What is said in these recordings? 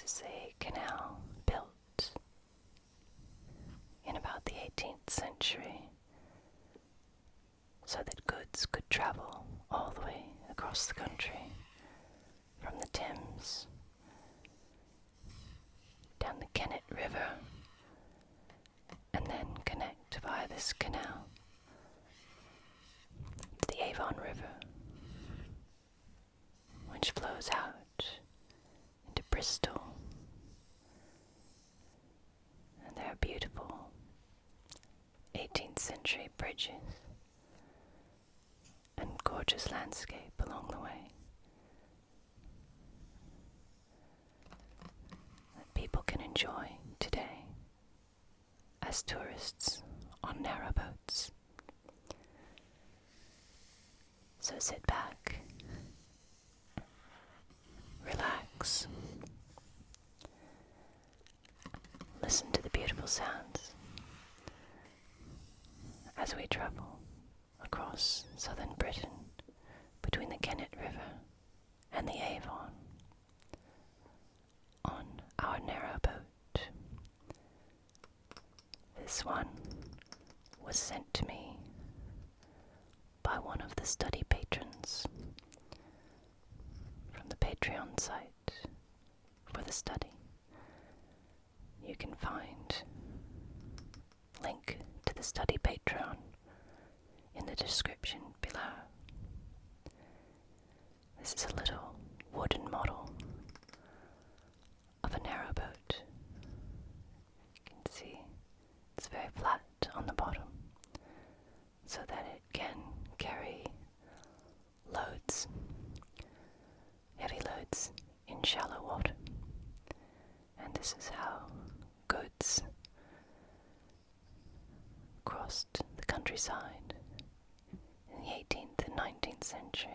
is a canal built in about the 18th century so that goods could travel all the way across the country from the Thames down the Kennet River and then connect via this canal to the Avon River, which flows out into Bristol. And there are beautiful 18th century bridges and gorgeous landscape along the way that people can enjoy today as tourists on narrowboats. So sit back, relax, listen to the beautiful sounds as we travel across southern Britain between the Kennet River and the Avon on our narrowboat. This one was sent to me by one of the study patrons from the Patreon site for the study. You can find link to the study Patreon in the description below. This is a little wooden model of a narrowboat. You can see it's very flat on the bottom so that it can carry loads, heavy loads in shallow water. And this is how goods crossed the countryside in the 18th and 19th century.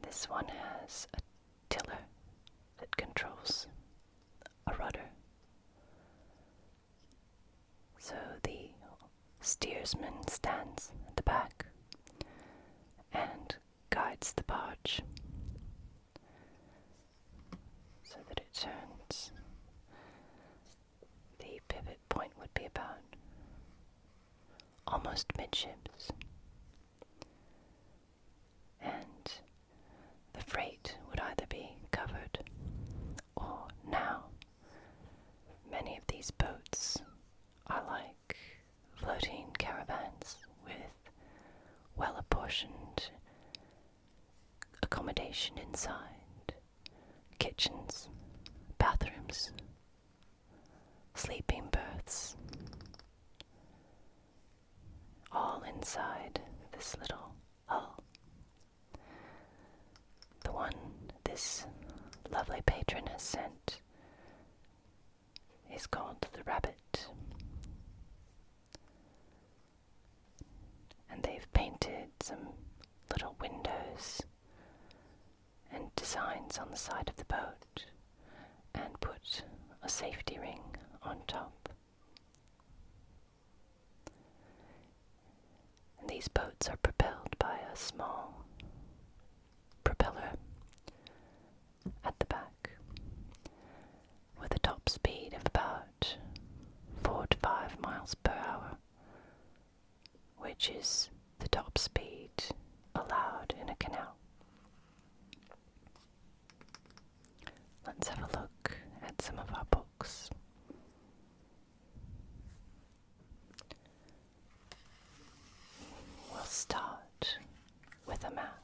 This one has a tiller that controls a rudder. So the steersman stands at the back and guides the barge so that it turns. The pivot point would be about almost midships, and the freight would either be covered or now. Many of these boats are like floating caravans with well-apportioned accommodation inside, kitchens, bathrooms, sleeping berths, all inside this little hull. The one this lovely patron has sent is called the Rabbit, and they've painted some little windows and designs on the side of the boat and put a safety ring on top. And these boats are propelled by a small propeller at the back with a top speed of about 4 to 5 miles per hour, which is the top speed allowed in a canal. Let's have a look at some of our books. We'll start with a map.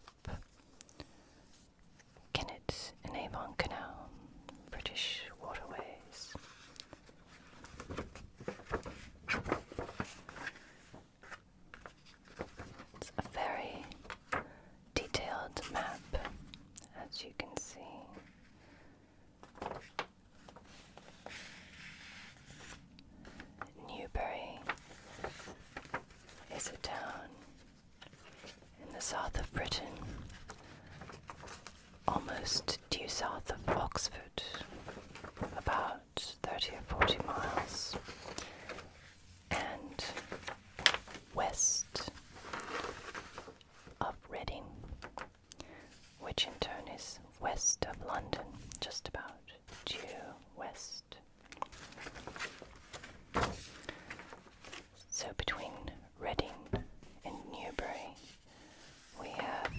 Kennet and Avon Canal, British waterways. It's a very detailed map, as you can see. Newbury is a town in the south of Britain, almost due south of Oxford, about 30 or 40 miles, and west between Reading and Newbury, we have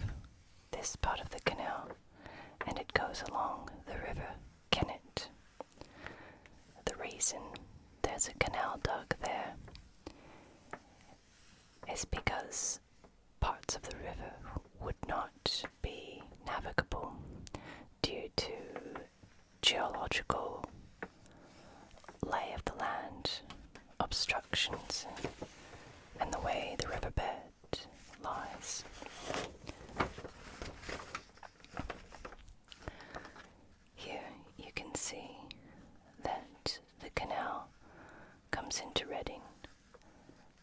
this part of the canal, and it goes along the river Kennet. The reason there's a canal dug there is because parts of the river would not be navigable due to geological lay of the land, obstructions, and the way the riverbed lies. Here you can see that the canal comes into Reading,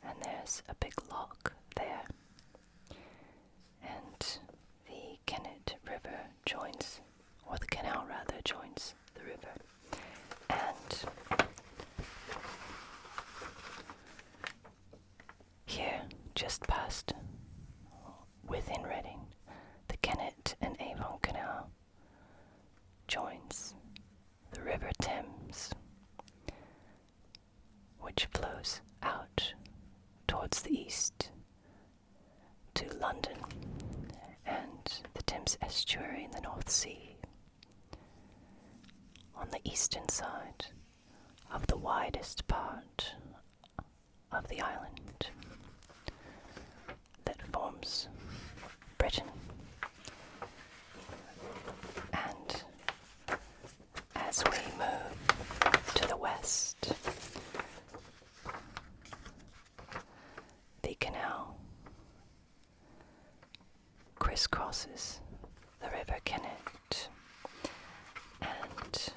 and there's a big lock there, and the Kennet River joins, or the canal rather, joins the river. And here, just past, within Reading, the Kennet and Avon Canal joins the River Thames, which flows out towards the east to London and the Thames estuary in the North Sea, on the eastern side of the widest part of the island that forms Britain. And as we move to the west, the canal crisscrosses the River Kennet, and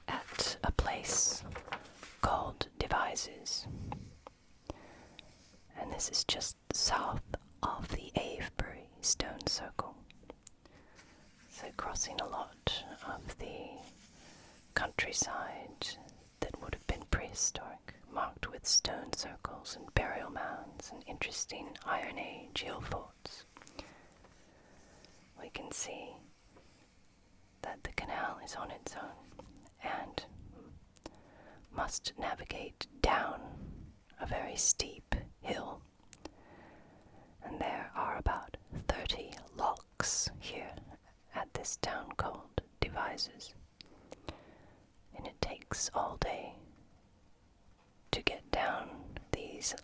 at a place called Devizes, and this is just south of the Avebury Stone Circle, so crossing a lot of the countryside that would have been prehistoric, marked with stone circles and burial mounds and interesting Iron Age hill forts. We can see that the canal is on its own and must navigate down a very steep hill, and there are about 30 locks here at this town called Devizes, and it takes all day to get down this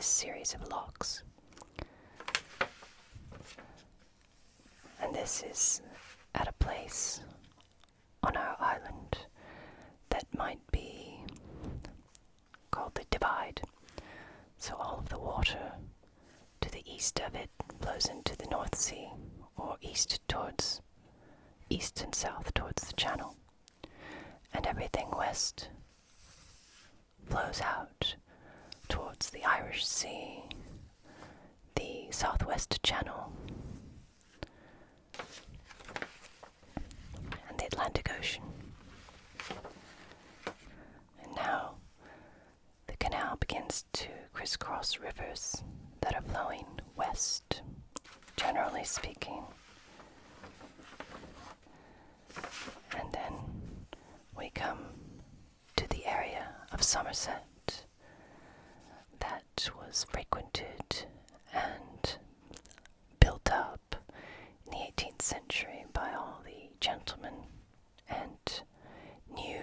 series of locks. And this is at a place on our island that might be called the Divide. So all of the water to the east of it flows into the North Sea, or east and south towards the Channel. And everything west flows out towards the Irish Sea, the Southwest Channel, and the Atlantic Ocean. And now the canal begins to crisscross rivers that are flowing west, generally speaking. And then we come to the area of Somerset that was frequented and built up in the 18th century by all the gentlemen and new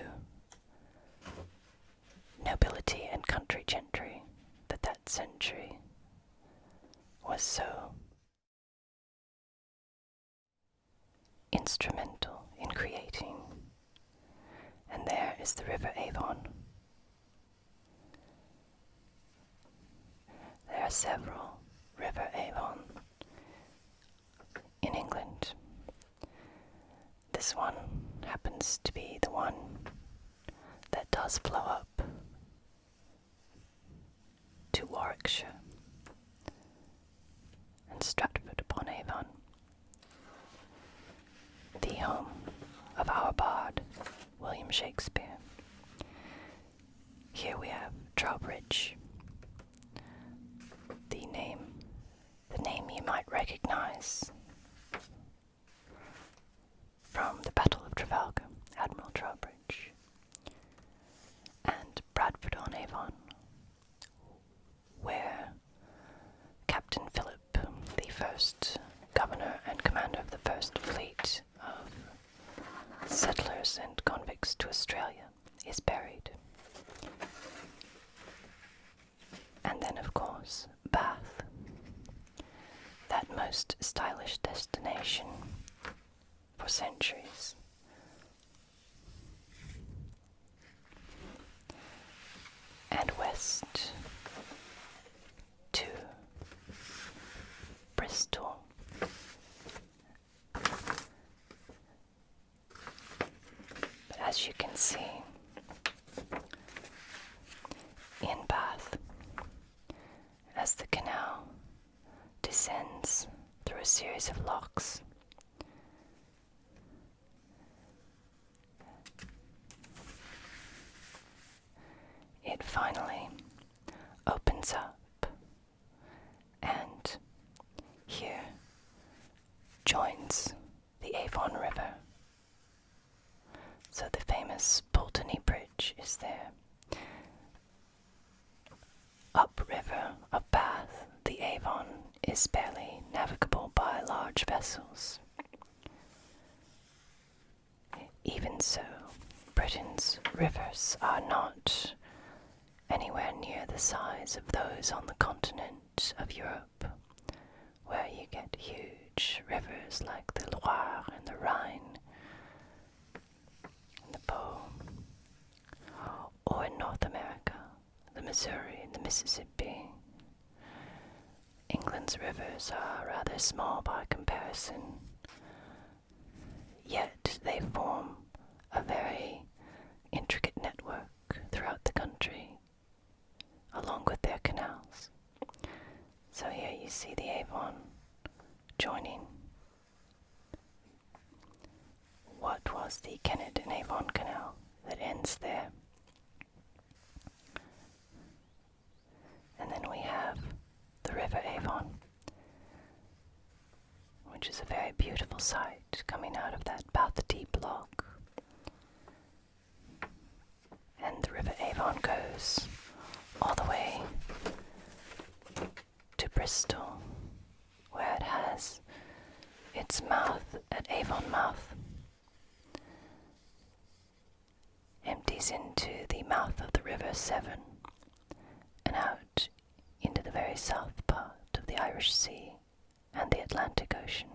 nobility and country gentry that century was so instrumental in creating. And there is the River Avon. There are several River Avon in England. This one happens to be the one that does flow up to Warwickshire and Stratford-upon-Avon, the home of our bard, William Shakespeare. Here we have Trowbridge, the name you might recognize from the Battle of Trafalgar, Admiral Trowbridge, and Bradford-on-Avon, first governor and commander of the first fleet of settlers and convicts to Australia, is buried. And then, of course, Bath, that most stylish destination for centuries. And west to Bristol. But as you can see, in Bath, as the canal descends through a series of locks, it finally opens up and here joins the Avon River. So the famous Pulteney Bridge is there. Upriver of Bath, the Avon is barely navigable by large vessels. Even so, Britain's rivers are not anywhere near the size of those on the continent of Europe, where you get huge rivers like the Loire and the Rhine and the Po, or in North America, the Missouri and the Mississippi. England's rivers are rather small by comparison, yet they form a very intricate network throughout the country, along with their canals. So here you see the Avon joining what was the Kennet and Avon Canal that ends there. And then we have the River Avon, which is a very beautiful sight coming out of that Bath Deep lock. And the River Avon goes all the way to Bristol, where it has its mouth at Avon Mouth, empties into the mouth of the River Severn and out into the very south part of the Irish Sea and the Atlantic Ocean.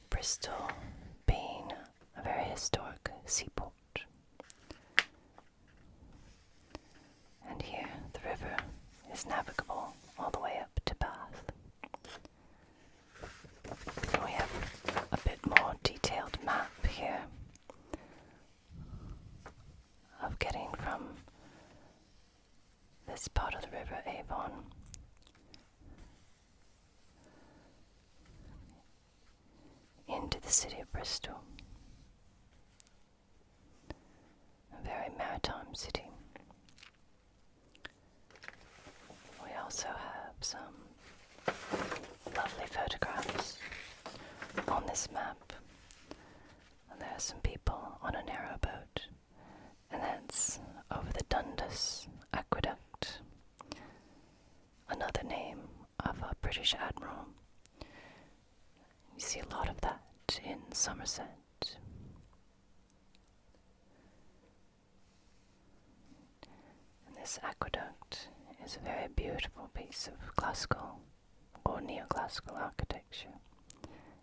Bristol being a very historic seaport. And here the river is navigable all the way up to Bath. And we have a bit more detailed map here of getting from this part of the River Avon into the city of Bristol. A very maritime city. We also have some lovely photographs on this map. And there are some people on a narrowboat, and that's over the Dundas Aqueduct, another name of a British admiral. You see a lot of that in Somerset. And this aqueduct is a very beautiful piece of classical or neoclassical architecture.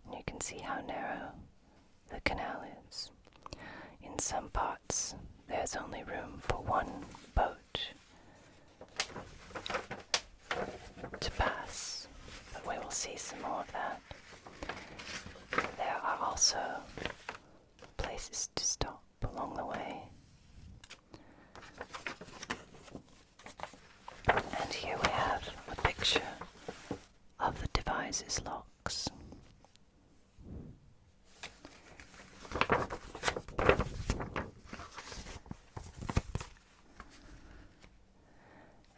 And you can see how narrow the canal is. In some parts, there's only room for one boat to pass, but we will see some more of that. There are also places to stop along the way. And here we have a picture of the Devizes locks.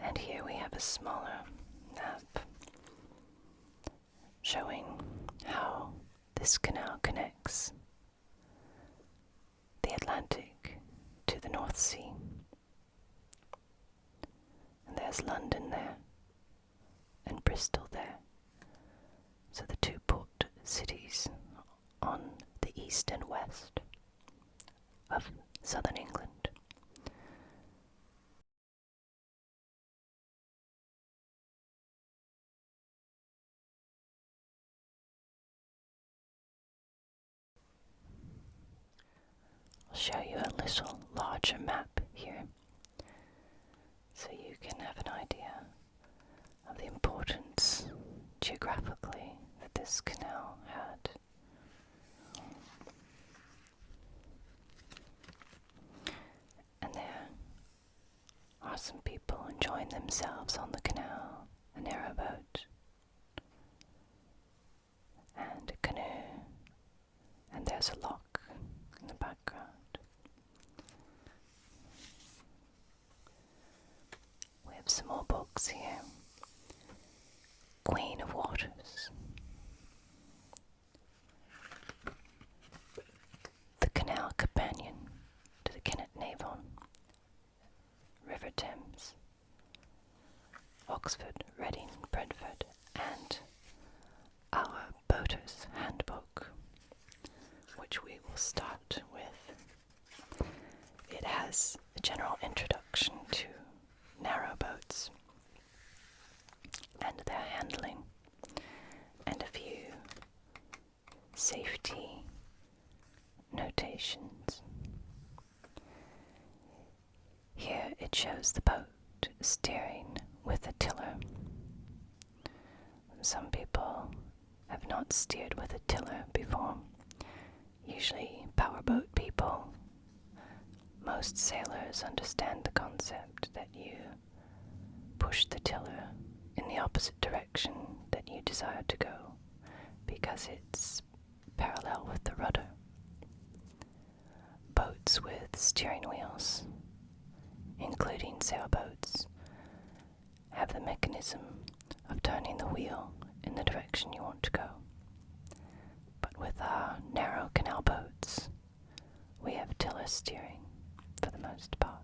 And here we have a smaller map showing how this canal connects the Atlantic to the North Sea. And there's London there, and Bristol there. So the two port cities on the east and west of southern England. I'll show you a little larger map here so you can have an idea of the importance geographically that this canal had. And there are some people enjoying themselves on the canal, a narrowboat and a canoe, and there's a lock in the background. We have some more books here. Queen of Waters. The Canal Companion to the Kennet and Avon. River Thames. Oxford, Reading, Brentford, and Our Boater's Handbook, which we will start with. It has a general introduction to narrowboats and their handling, and a few safety notations. Here it shows the boat steering with a tiller. Some people have not steered with a tiller before. Usually powerboat people, most sailors understand the concept that you push the tiller in the opposite direction that you desire to go because it's parallel with the rudder. Boats with steering wheels, including sailboats, have the mechanism of turning the wheel in the direction you want to go. But with our narrow canal boats, we have tiller steering for the most part.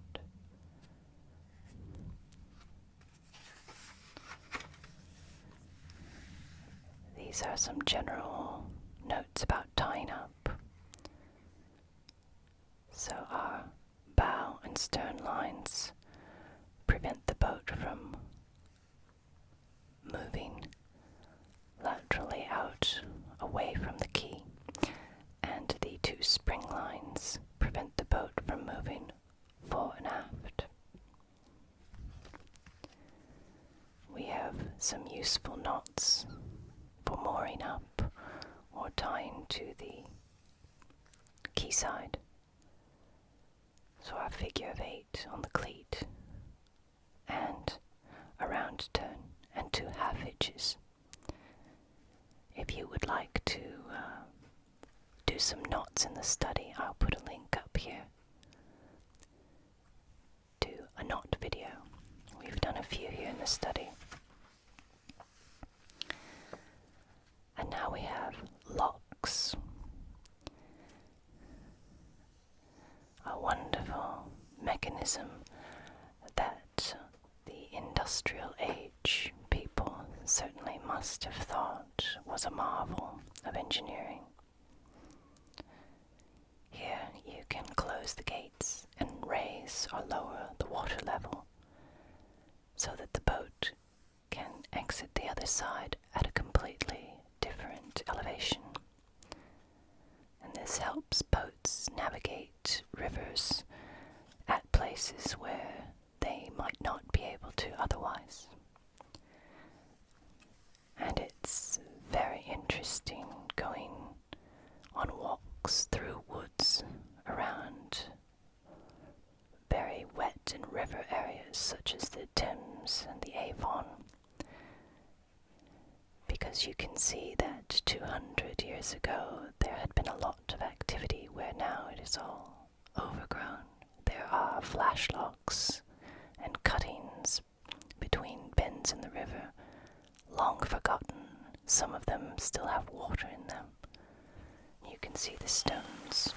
These are some general notes about tying up. So our bow and stern lines prevent the boat from moving laterally out away from the quay, and the two spring lines prevent the boat from moving fore and aft. We have some useful knots for mooring up or tying to the quayside. So our figure of 8 on the cleat, and a round turn and 2 half hitches. If you would like to do some knots in the study, I'll put a link up here to a knot video. We've done a few here in the study. And now we have locks. A wonderful mechanism that the industrial age people certainly must have thought was a marvel of engineering. Here you can close the gates and raise or lower the water level so that the boat can exit the other side at a completely different elevation. And this helps boats navigate rivers at places where they might not be able to otherwise. And it's very interesting going on walks through woods around very wet and river areas such as the Thames and the Avon, because you can see that 200 years ago there had been a lot of activity where now it is all overgrown. There are flash locks and cuttings between bends in the river, long forgotten. Some of them still have water in them. You can see the stones.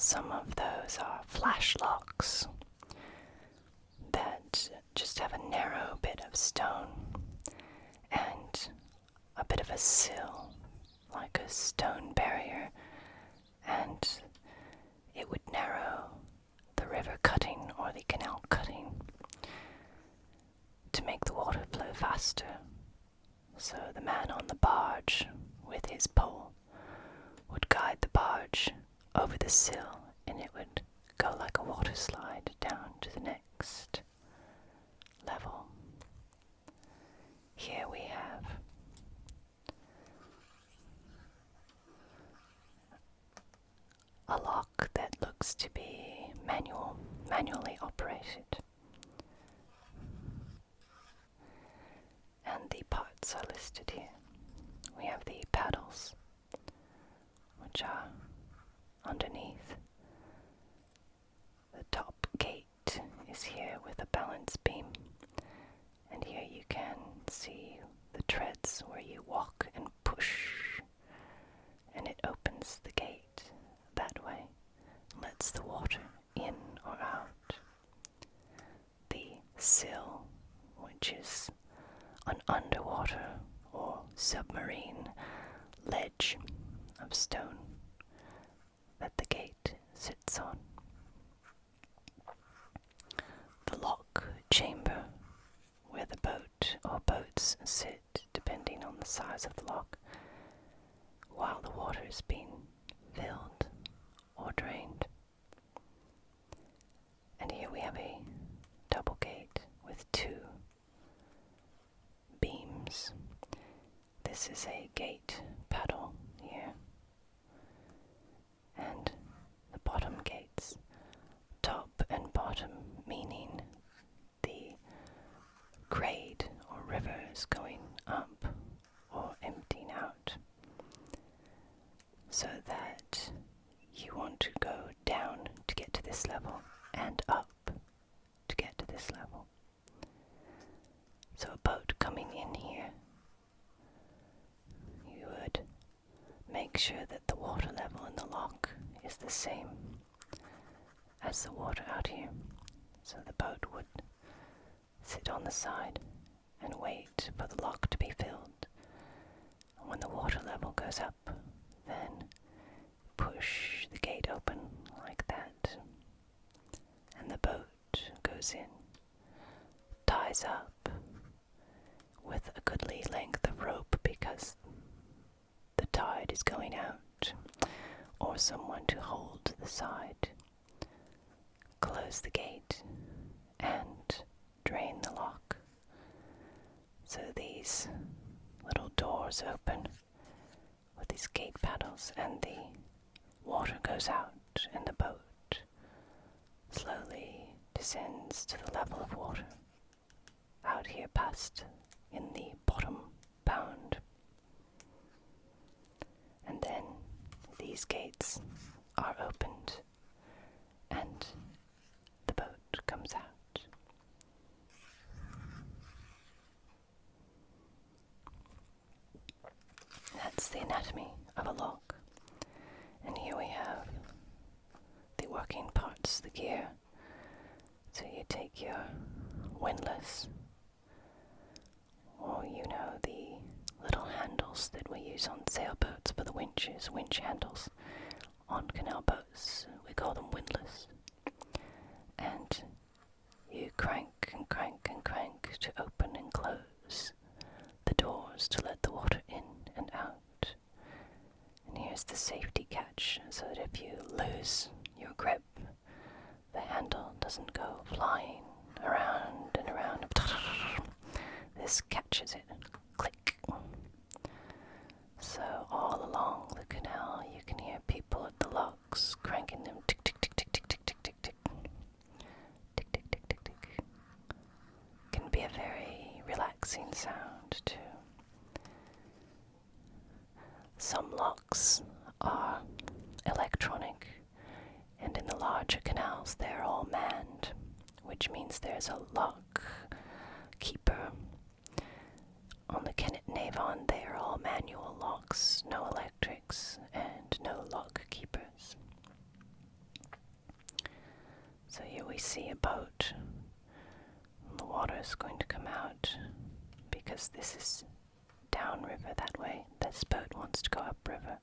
some of those are flash locks that just have a narrow bit of stone and a bit of a sill, like a stone barrier, and it would narrow the river cutting or the canal cutting to make the water flow faster. So the man on the barge with his pole would guide the barge over the sill, and it would go like a water slide down to the next level. Here we have a lock that looks to be manually operated. And the parts are listed here. We have the paddles, which are underneath. The top gate is here with a balance beam, and here you can see the treads where you walk and push, and it opens the gate that way, lets the water in or out. The sill, which is an underwater or submarine ledge of stone that the gate sits on. The lock chamber, where the boat or boats sit, depending on the size of the lock, while the water is being filled or drained. And here we have a double gate with two beams. This is a gate paddle here, and the bottom gates, top and bottom, meaning the grade or river is going up or emptying out, so that you want to go down to get to this level and up to get to this level. So a boat coming in here, you would make sure that the water level in the lock is the same as the water out here. So the boat would sit on the side and wait for the lock to be filled. And when the water level goes up, then push the gate open like that, and the boat goes in, ties up with a goodly length of rope because the tide is going out, or someone to hold the side, close the gate, and drain the lock. So these little doors open with these gate paddles, and the water goes out, and the boat slowly descends to the level of water out here past in the bottom bound. And then these gates are opened and the boat comes out. That's the anatomy of a lock. And here we have the working parts, the gear. So you take your windlass, or the little handles that we use on sailboats for the winches, winch handles. On canal boats, we call them windlass. And you crank and crank and crank to open and close the doors to let the water in and out. And here's the safety catch, so that if you lose your grip, the handle doesn't go flying around and around. This catches it. Click. So all along the canal you can hear people at the locks cranking them. Tick, tick, tick, tick, tick, tick, tick, tick, tick. Tick, tick, tick, tick, tick. Can be a very relaxing sound too. Some locks are electronic, and in the larger canals they're all manned, which means there's a lock keeper. On the Kennet and Avon, they are all manual locks, no electrics, and no lock keepers. So here we see a boat. The water is going to come out because this is downriver that way. This boat wants to go upriver.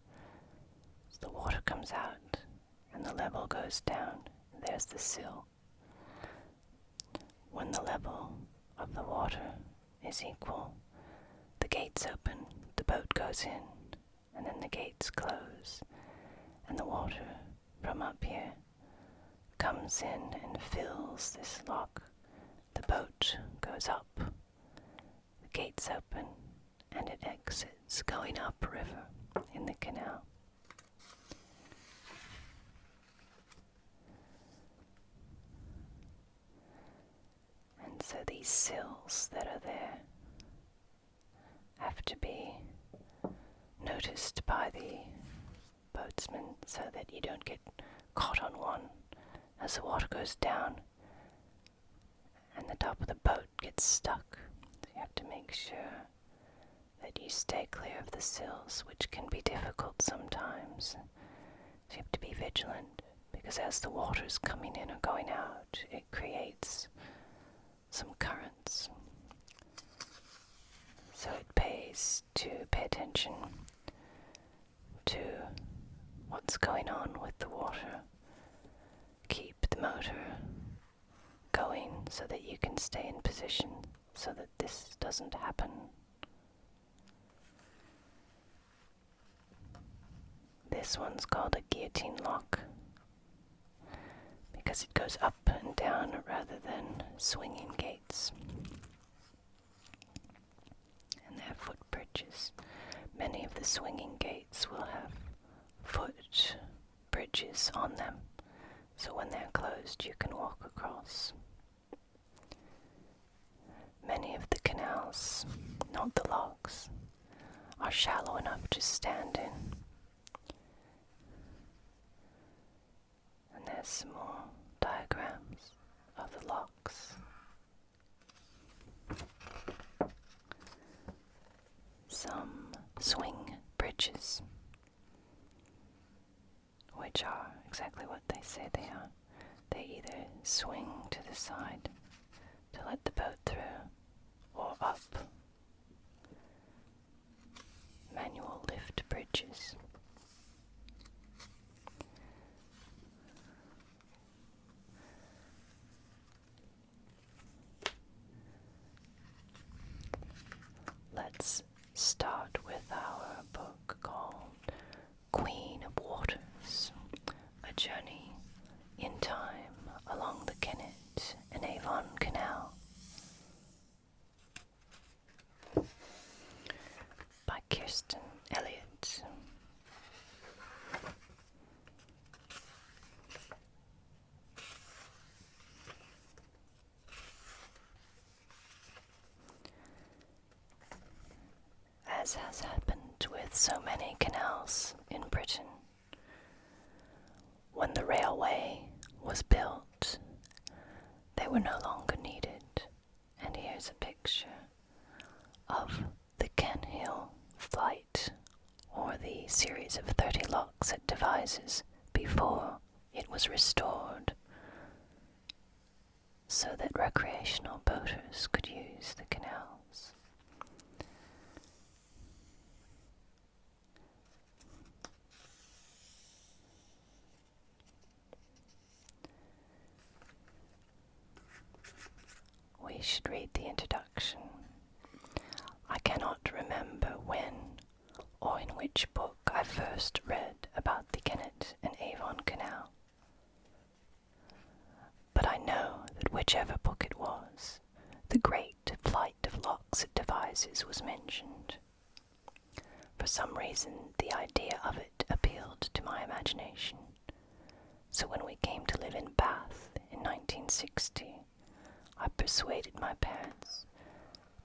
So the water comes out and the level goes down. There's the sill. When the level of the water is equal, the gates open, the boat goes in, and then the gates close, and the water from up here comes in and fills this lock. The boat goes up, the gates open, and it exits, going upriver in the canal. And so these sills that are there have to be noticed by the boatsmen so that you don't get caught on one as the water goes down and the top of the boat gets stuck. So you have to make sure that you stay clear of the sills, which can be difficult sometimes. So you have to be vigilant, because as the water's coming in or going out, it creates some currents. So it pays to pay attention to what's going on with the water. Keep the motor going so that you can stay in position so that this doesn't happen. This one's called a guillotine lock because it goes up and down rather than swinging gates. And they're foot bridges. Many of the swinging gates will have foot bridges on them, so when they're closed you can walk across. Many of the canals, not the locks, are shallow enough to stand in. And there's some more diagrams of the locks. Some swing bridges, which are exactly what they say they are. They either swing to the side to let the boat through, or up. Manual lift bridges. Let's start with our book called Queen of Waters, a journey in time along the Kennet and Avon Canal, by Kirsten Elliott. As has happened with so many canals in Britain, when the railway was built, they were no longer needed. And here's a picture of the Kenhill flight, or the series of 30 locks at Devizes before it was restored, so that recreational boaters could use the canals. We should read the introduction. I cannot remember when or in which book I first read about the Kennet and Avon Canal, but I know that whichever book it was, the great flight of locks at Devizes was mentioned. For some reason, the idea of it appealed to my imagination, so when we came to live in Bath in 1960, I persuaded my parents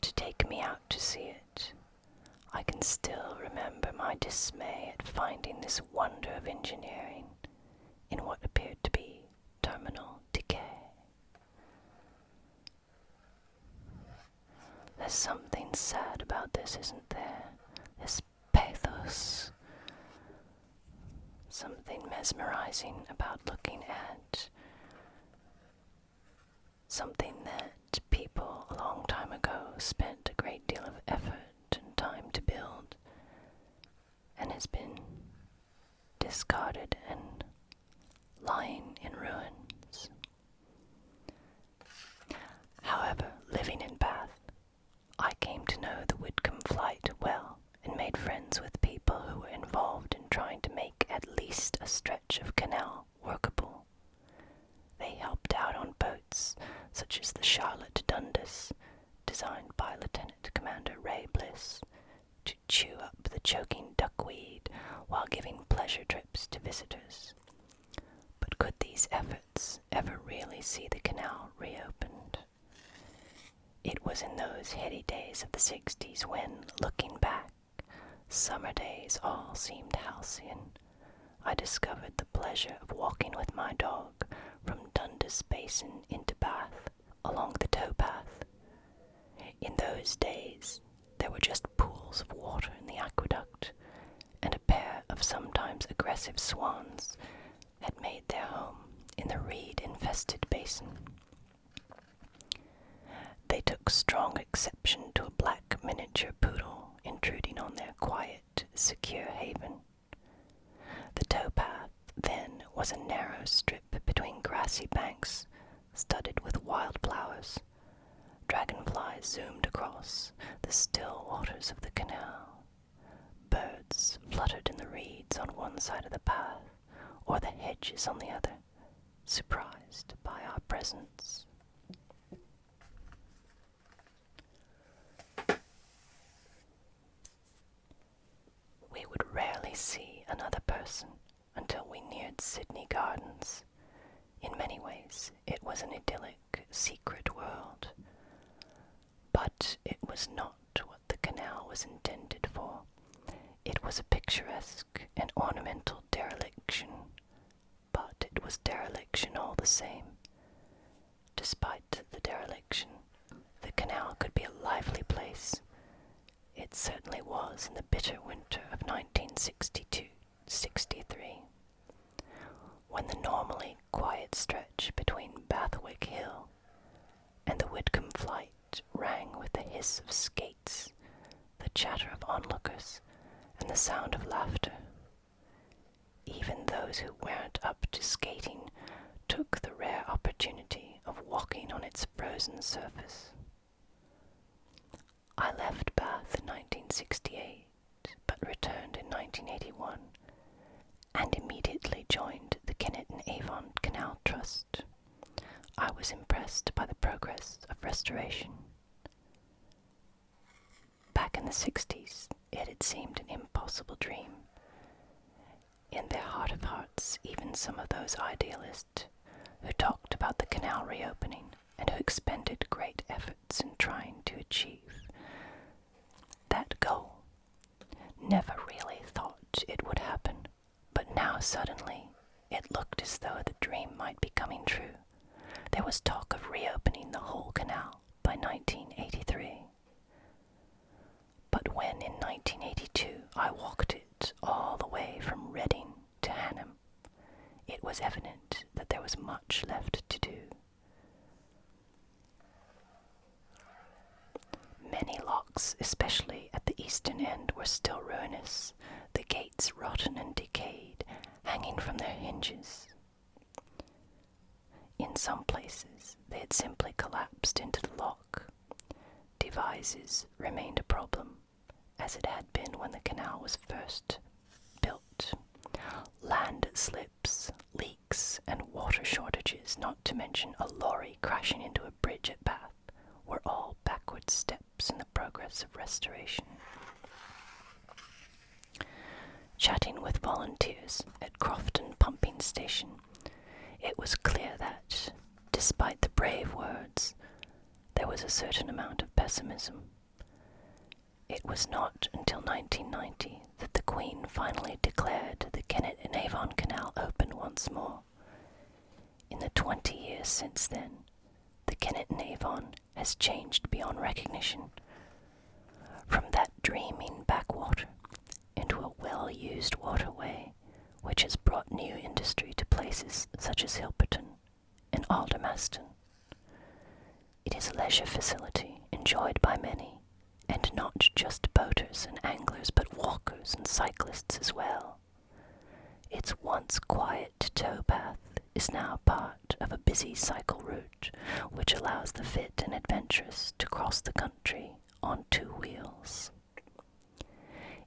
to take me out to see it. I can still remember my dismay at finding this wonder of engineering in what appeared to be terminal decay. There's something sad about this, isn't there? This pathos. Something mesmerizing about looking at such as the Charlotte Dundas, designed by Lieutenant Commander Ray Bliss, to chew up the choking duckweed while giving pleasure trips to visitors. But could these efforts ever really see the canal reopened? It was in those heady days of the 60s when, looking back, summer days all seemed halcyon. I discovered the pleasure of walking with my dog from Dundas Basin into Bath along the towpath. In those days, there were just pools of water in the aqueduct, and a pair of sometimes aggressive swans had made their home in the reed-infested basin. They took strong exception to a black miniature poodle intruding on their quiet, secure haven. The towpath, then, was a narrow strip between grassy banks studded with wildflowers. Dragonflies zoomed across the still waters of the canal. Birds fluttered in the reeds on one side of the path, or the hedges on the other, surprised by our presence. We would rarely see another person until we neared Sydney Gardens. In many ways, it was an idyllic, secret world. But it was not what the canal was intended for. It was a picturesque and ornamental dereliction, but it was dereliction all the same. Despite the dereliction, the canal could be a lively place. It certainly was in the bitter winter of 1962-63, when the normally quiet stretch between Bathwick Hill and the Whitcomb Flight rang with the hiss of skates, the chatter of onlookers, and the sound of laughter. Even those who weren't up to skating took the rare opportunity of walking on its frozen surface. I left Bath in 1968, but returned in 1981, and immediately joined the Kennet and Avon Canal Trust. I was impressed by the progress of restoration. Back in the 60s, it had seemed an impossible dream. In their heart of hearts, even some of those idealists who talked about the canal reopening and who expended great efforts in trying to achieve that goal never really thought it would happen. But now suddenly, it looked as though the dream might be coming true. There was talk of reopening the whole canal by 1983. But when in 1982 I walked it all the way from Reading to Hannam, it was evident that there was much left to do. Many locks, especially at the eastern end, were still ruinous, the gates rotten and decayed, hanging from their hinges. In some places, they had simply collapsed into the lock. Devises remained a problem, as it had been when the canal was first built. Land slips, leaks, and water shortages, not to mention a lorry crashing into a bridge at Bath, were all backward steps in the progress of restoration. Chatting with volunteers at Crofton Pumping Station, it was clear that, despite the brave words, there was a certain amount of pessimism. It was not until 1990 that the Queen finally declared the Kennet and Avon Canal open once more. In the 20 years since then, the Kennet and Avon has changed beyond recognition. From that dreaming backwater into a well-used waterway which has brought new industry to places such as Hilperton and Aldermaston. It is a leisure facility enjoyed by many, and not just boaters and anglers, but walkers and cyclists as well. Its once quiet towpath is now part of a busy cycle route which allows the fit and adventurous to cross the country on 2 wheels.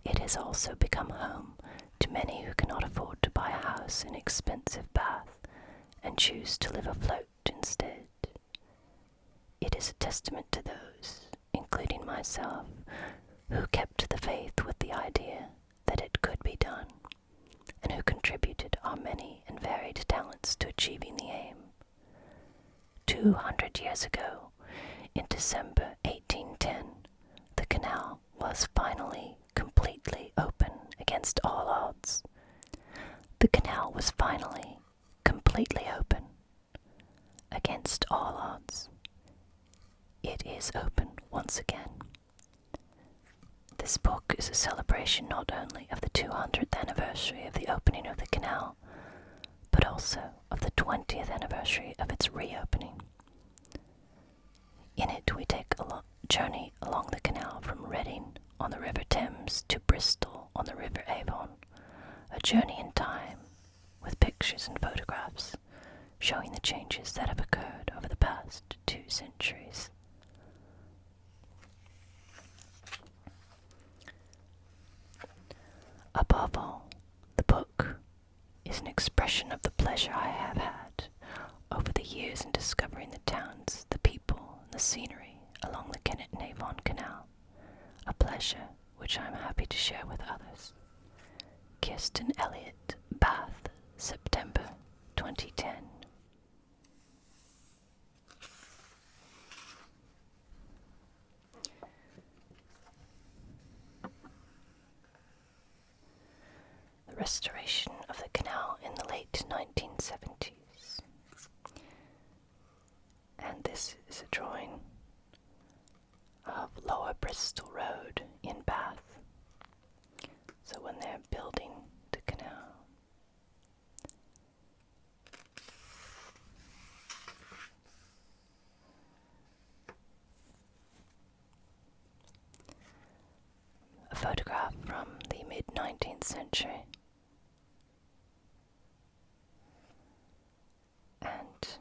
It has also become home to many who cannot afford to buy a house in expensive Bath and choose to live afloat instead. It is a testament to those, including myself, who kept the faith with the idea that it could be done, and who contributed our many and varied talents to achieving the aim. 200 years ago, in December 1810, the canal was finally completely open against all odds. The canal was finally completely open against all odds. It is open once again. This book is a celebration not only of the 200th anniversary of the opening of the canal, but also of the 20th anniversary of its reopening. In it we take a journey along the canal from Reading on the River Thames to Bristol on the River Avon, a journey in time with pictures and photographs showing the changes that have occurred over the past 2 centuries. Above all, the book is an expression of the pleasure I have had over the years in discovering the towns, the people, and the scenery along the Kennet and Avon Canal, a pleasure which I am happy to share with others. Kirsten Elliott, Bath, September 2010. The restoration of the canal in the late 1970s. And this is a drawing of Lower Bristol Road in Bath. So when they're building the canal, a photograph from the mid-19th century, and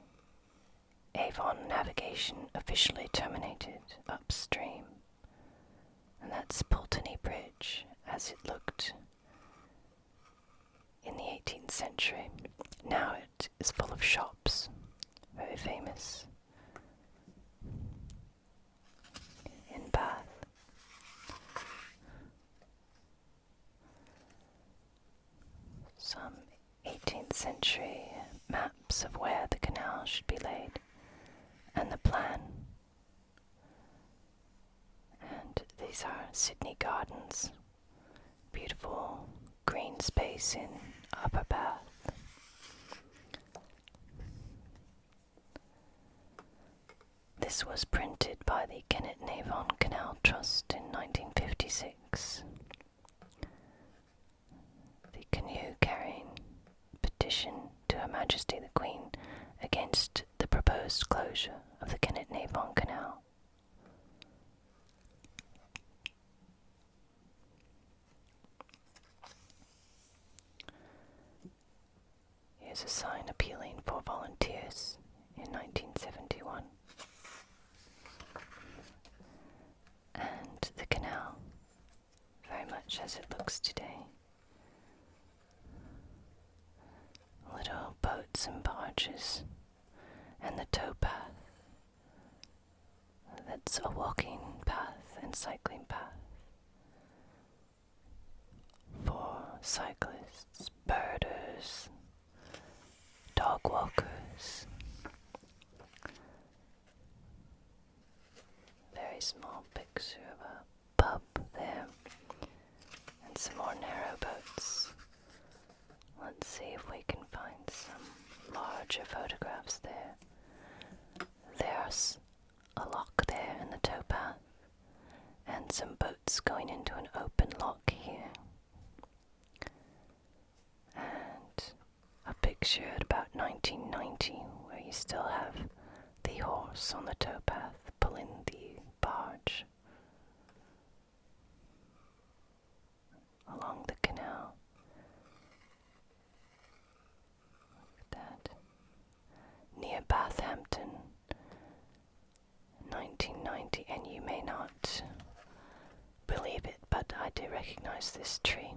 Avon navigation officially terminated upstream, and that's Pulteney Bridge as it looked in the 18th century. Now it is full of shops, very famous in Bath. Some 18th century maps of where the canal should be laid, and the plan. And these are Sydney Gardens, beautiful green space in Upper Bath. This was printed by the Kennet and Avon Canal Trust in 1956. The canoe-carrying petition to Her Majesty the Queen against the proposed closure of the Kennet and Avon Canal. Here's a sign appealing for volunteers in 1971. And the canal, very much as it looks today. Little boats and barges, and the towpath. That's a walking path and cycling path for cyclists, birders, dog walkers. Very small picture of a pub there, and some more narrow boats. Let's see if we can find some larger photographs there. There's a lock there in the towpath, and some boats going into an open lock here. And a picture at about 1990 where you still have the horse on the towpath pulling the barge along the canal. Look at that. Near Bathampton, 1990, and you may not believe it, but I do recognize this tree.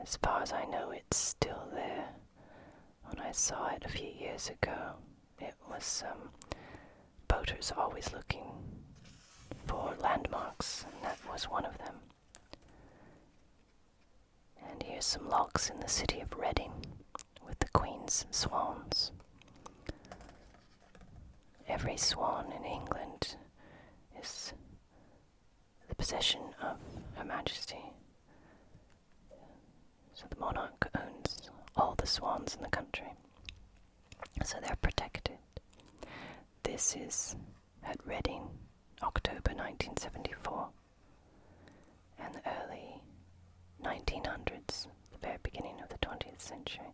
As far as I know, it's still there. When I saw it a few years ago, It was boaters always looking for landmarks, and that was one of them. And here's some locks in the city of Reading with the Queen's swans. Every swan in England is the possession of Her Majesty. So the monarch owns all the swans in the country. So they're protected. This is at Reading, October 1974, and the early 1900s, the very beginning of the 20th century.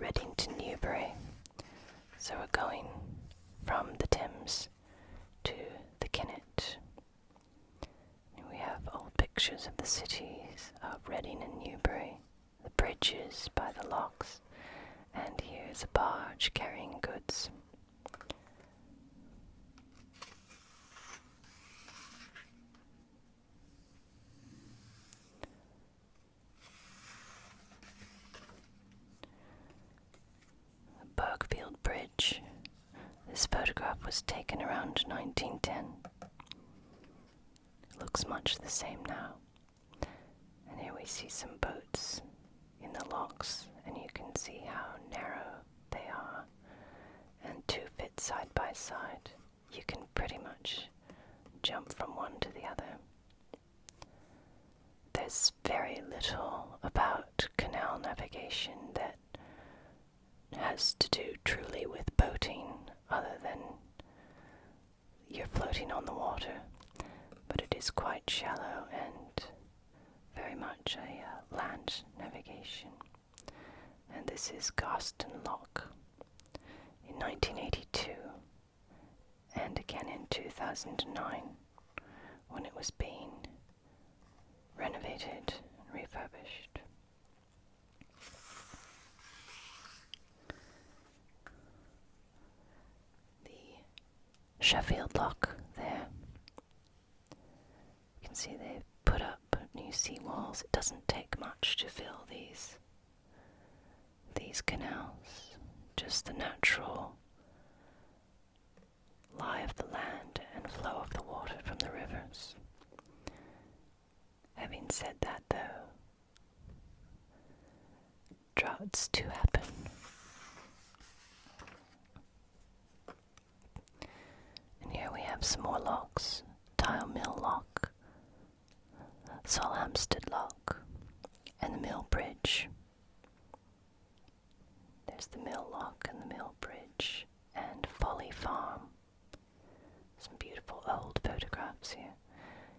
Reading to Newbury. So we're going from the Thames to the Kennet. And we have old pictures of the cities of Reading and Newbury, the bridges by the locks, and here's a barge carrying goods. Bergfield Bridge. This photograph was taken around 1910. It looks much the same now. And here we see some boats in the locks, and you can see how narrow they are, and two fit side by side. You can pretty much jump from one to the other. There's very little about canal navigation that has to do truly with boating, other than you're floating on the water, but it is quite shallow and very much a land navigation. And this is Garston Lock in 1982, and again in 2009 when it was being renovated and refurbished. Sheffield Lock there. You can see they've put up new seawalls. It doesn't take much to fill these canals. Just the natural lie of the land and flow of the water from the rivers. Having said that, though, droughts do happen. And here we have some more locks. Tile Mill Lock, Salhampstead Lock, and the Mill Bridge. There's the Mill Lock and the Mill Bridge, and Folly Farm. Some beautiful old photographs here.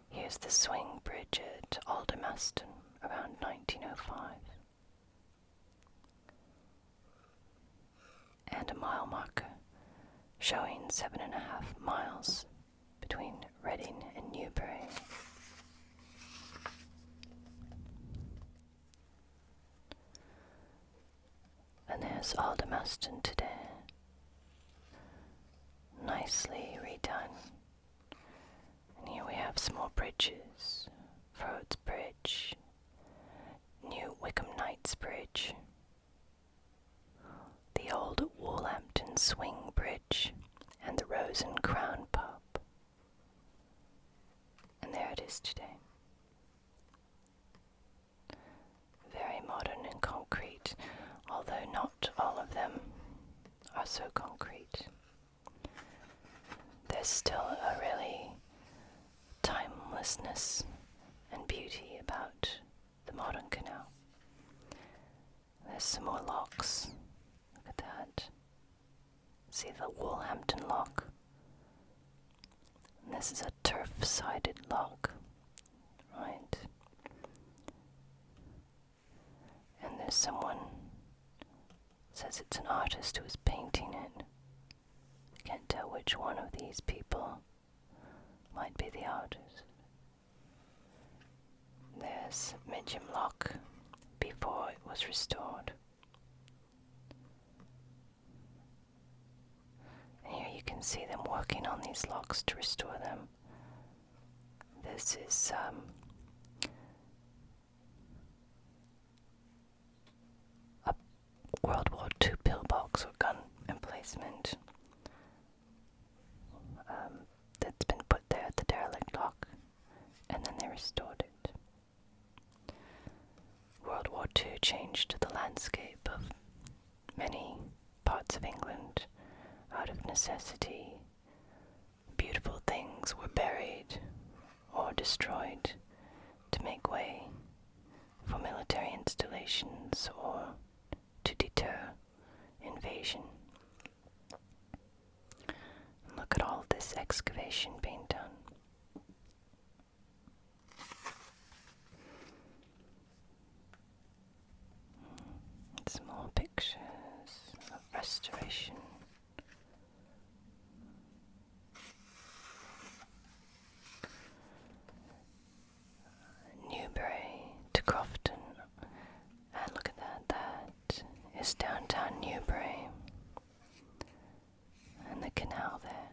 Here's the swing bridge at Aldermaston around 1905. And a mile marker showing 7.5 miles between Reading and Newbury. And there's Aldermaston today. Nicely redone. And here we have some more bridges. Frode's Bridge, New Wickham Knights Bridge, the old Woolhampton Swing Bridge, and the Rose and Crown Pub. And there it is today. Very modern and concrete, although not all of them are so concrete. There's still a really timelessness and beauty about the modern canal. There's some more locks. Look at that. See the Woolhampton Lock? And this is a turf-sided lock, right? And there's someone says it's an artist who is painting it. Can't tell which one of these people might be the artist. There's Midgham Lock before it was restored. And here you can see them working on these locks to restore them. This is a World War II pillbox or gun basement that's been put there at the derelict lock, and then they restored it. World War II changed the landscape of many parts of England out of necessity. Beautiful things were buried or destroyed to make way for military installations or to deter invasion. Look at all this excavation being done. Some more pictures of restoration. Newbury to Crofton, and look at that, that is downtown Newbury, and the canal there,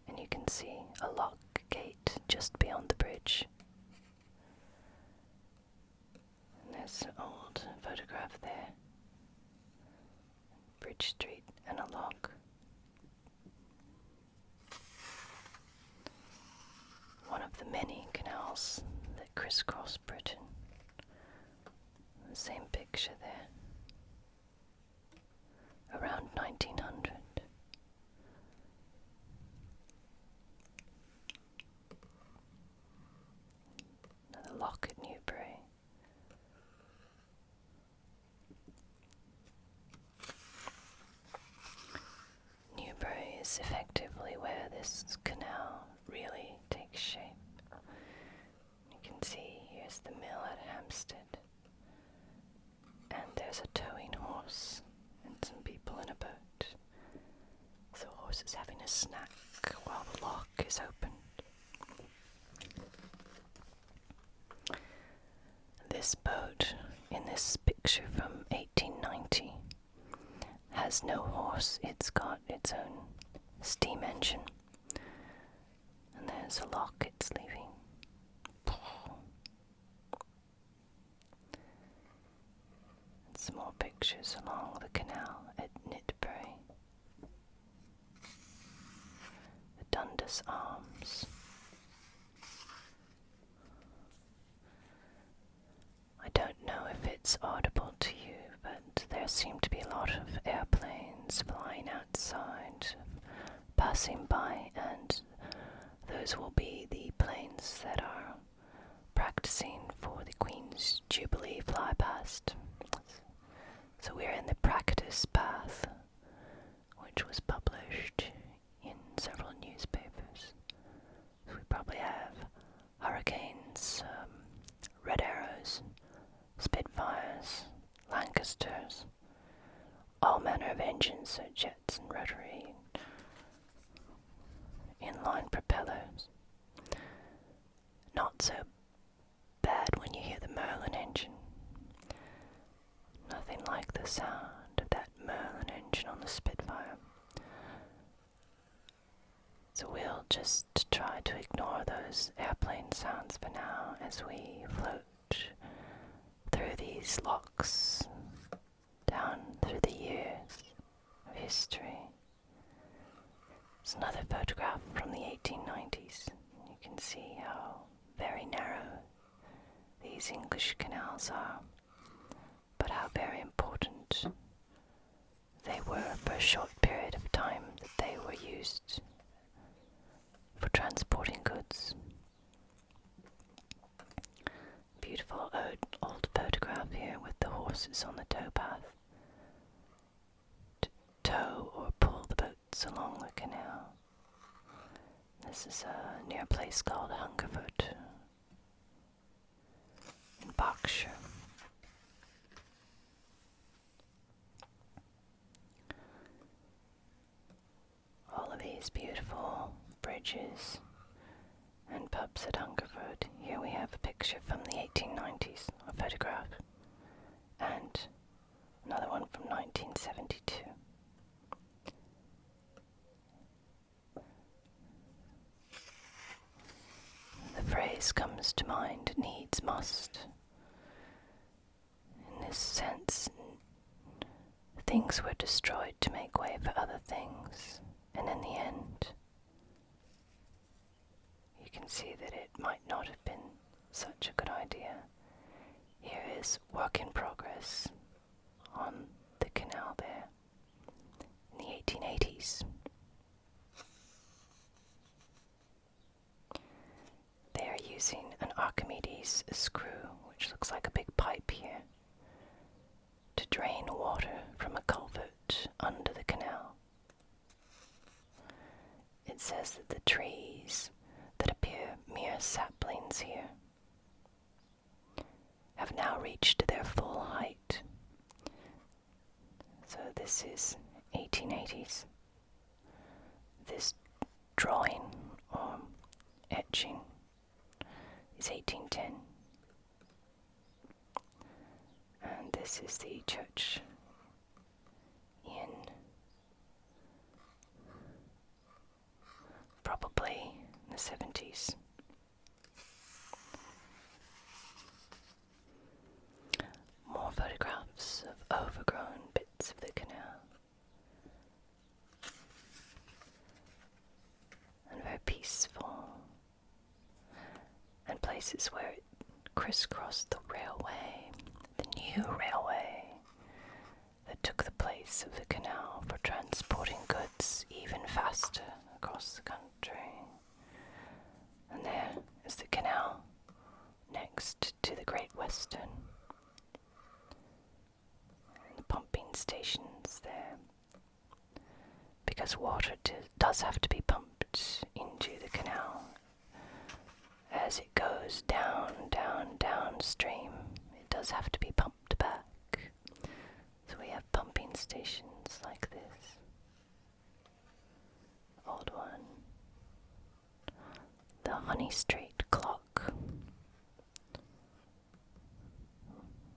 and you can see a lock gate just beyond the bridge. And there's an old photograph there, Bridge Street and a lock. One of the many canals that crisscross Britain. The same picture there. Around 1900. Another lock at Newbury. Newbury is effectively where this canal really takes shape. You can see here's the mill at Hampstead, and there's a towing horse and some people in a boat. The horse is having a snack while the lock is opened. This boat in this picture from 1890 has no horse. It's got its own steam engine, and there's a lock it's leaving. And some more pictures along the canal at Nitbury. The Dundas Arms. I don't know if it's audible to you, but there seem to be a lot of airplanes flying outside, passing by, and those will be the planes that are practicing for the Queen's Jubilee flypast. So we're in the practice path, which was published in several newspapers. So we probably have Hurricanes, Red Arrows, Spitfires, Lancasters, all manner of engines, so jets and rotary, inline propellers. Not so bad when you hear the Merlin engine. Nothing like the sound of that Merlin engine on the Spitfire. So we'll just try to ignore those airplane sounds for now as we float through these locks, down through the years of history. It's another photograph from the 1890s. You can see how very narrow these English canals are, but how very important they were for a short period of time that they were used for transporting goods. Beautiful old photograph here with the horses on the towpath to tow or pull the boats along the canal. This is near a place called Hungerford in Berkshire. All of these beautiful bridges and pubs at Hungerford. Here we have a picture from the 1890s, a photograph, and another one from 1972. The phrase comes to mind, needs must. In this sense, things were destroyed to make way for other things, and in the end, you can see that it might not have been such a good idea. Here is work in progress on the canal there in the 1880s. They are using an Archimedes screw, which looks like a big pipe here, to drain water from a culvert under the canal. It says that the trees that appear mere saplings here have now reached their full height. So this is 1880s. This drawing or etching is 1810. And this is the church in probably the 70s. More photographs of overgrown bits of the canal. And very peaceful. And places where it crisscrossed the railway, the new railway that took the place of the canal for transporting goods even faster across the country. And there is the canal next to the Great Western. And the pumping stations there. Because water does have to be pumped into the canal as it goes downstream. It does have to be pumped back. So we have pumping stations like this. Old one. The Honey Street clock.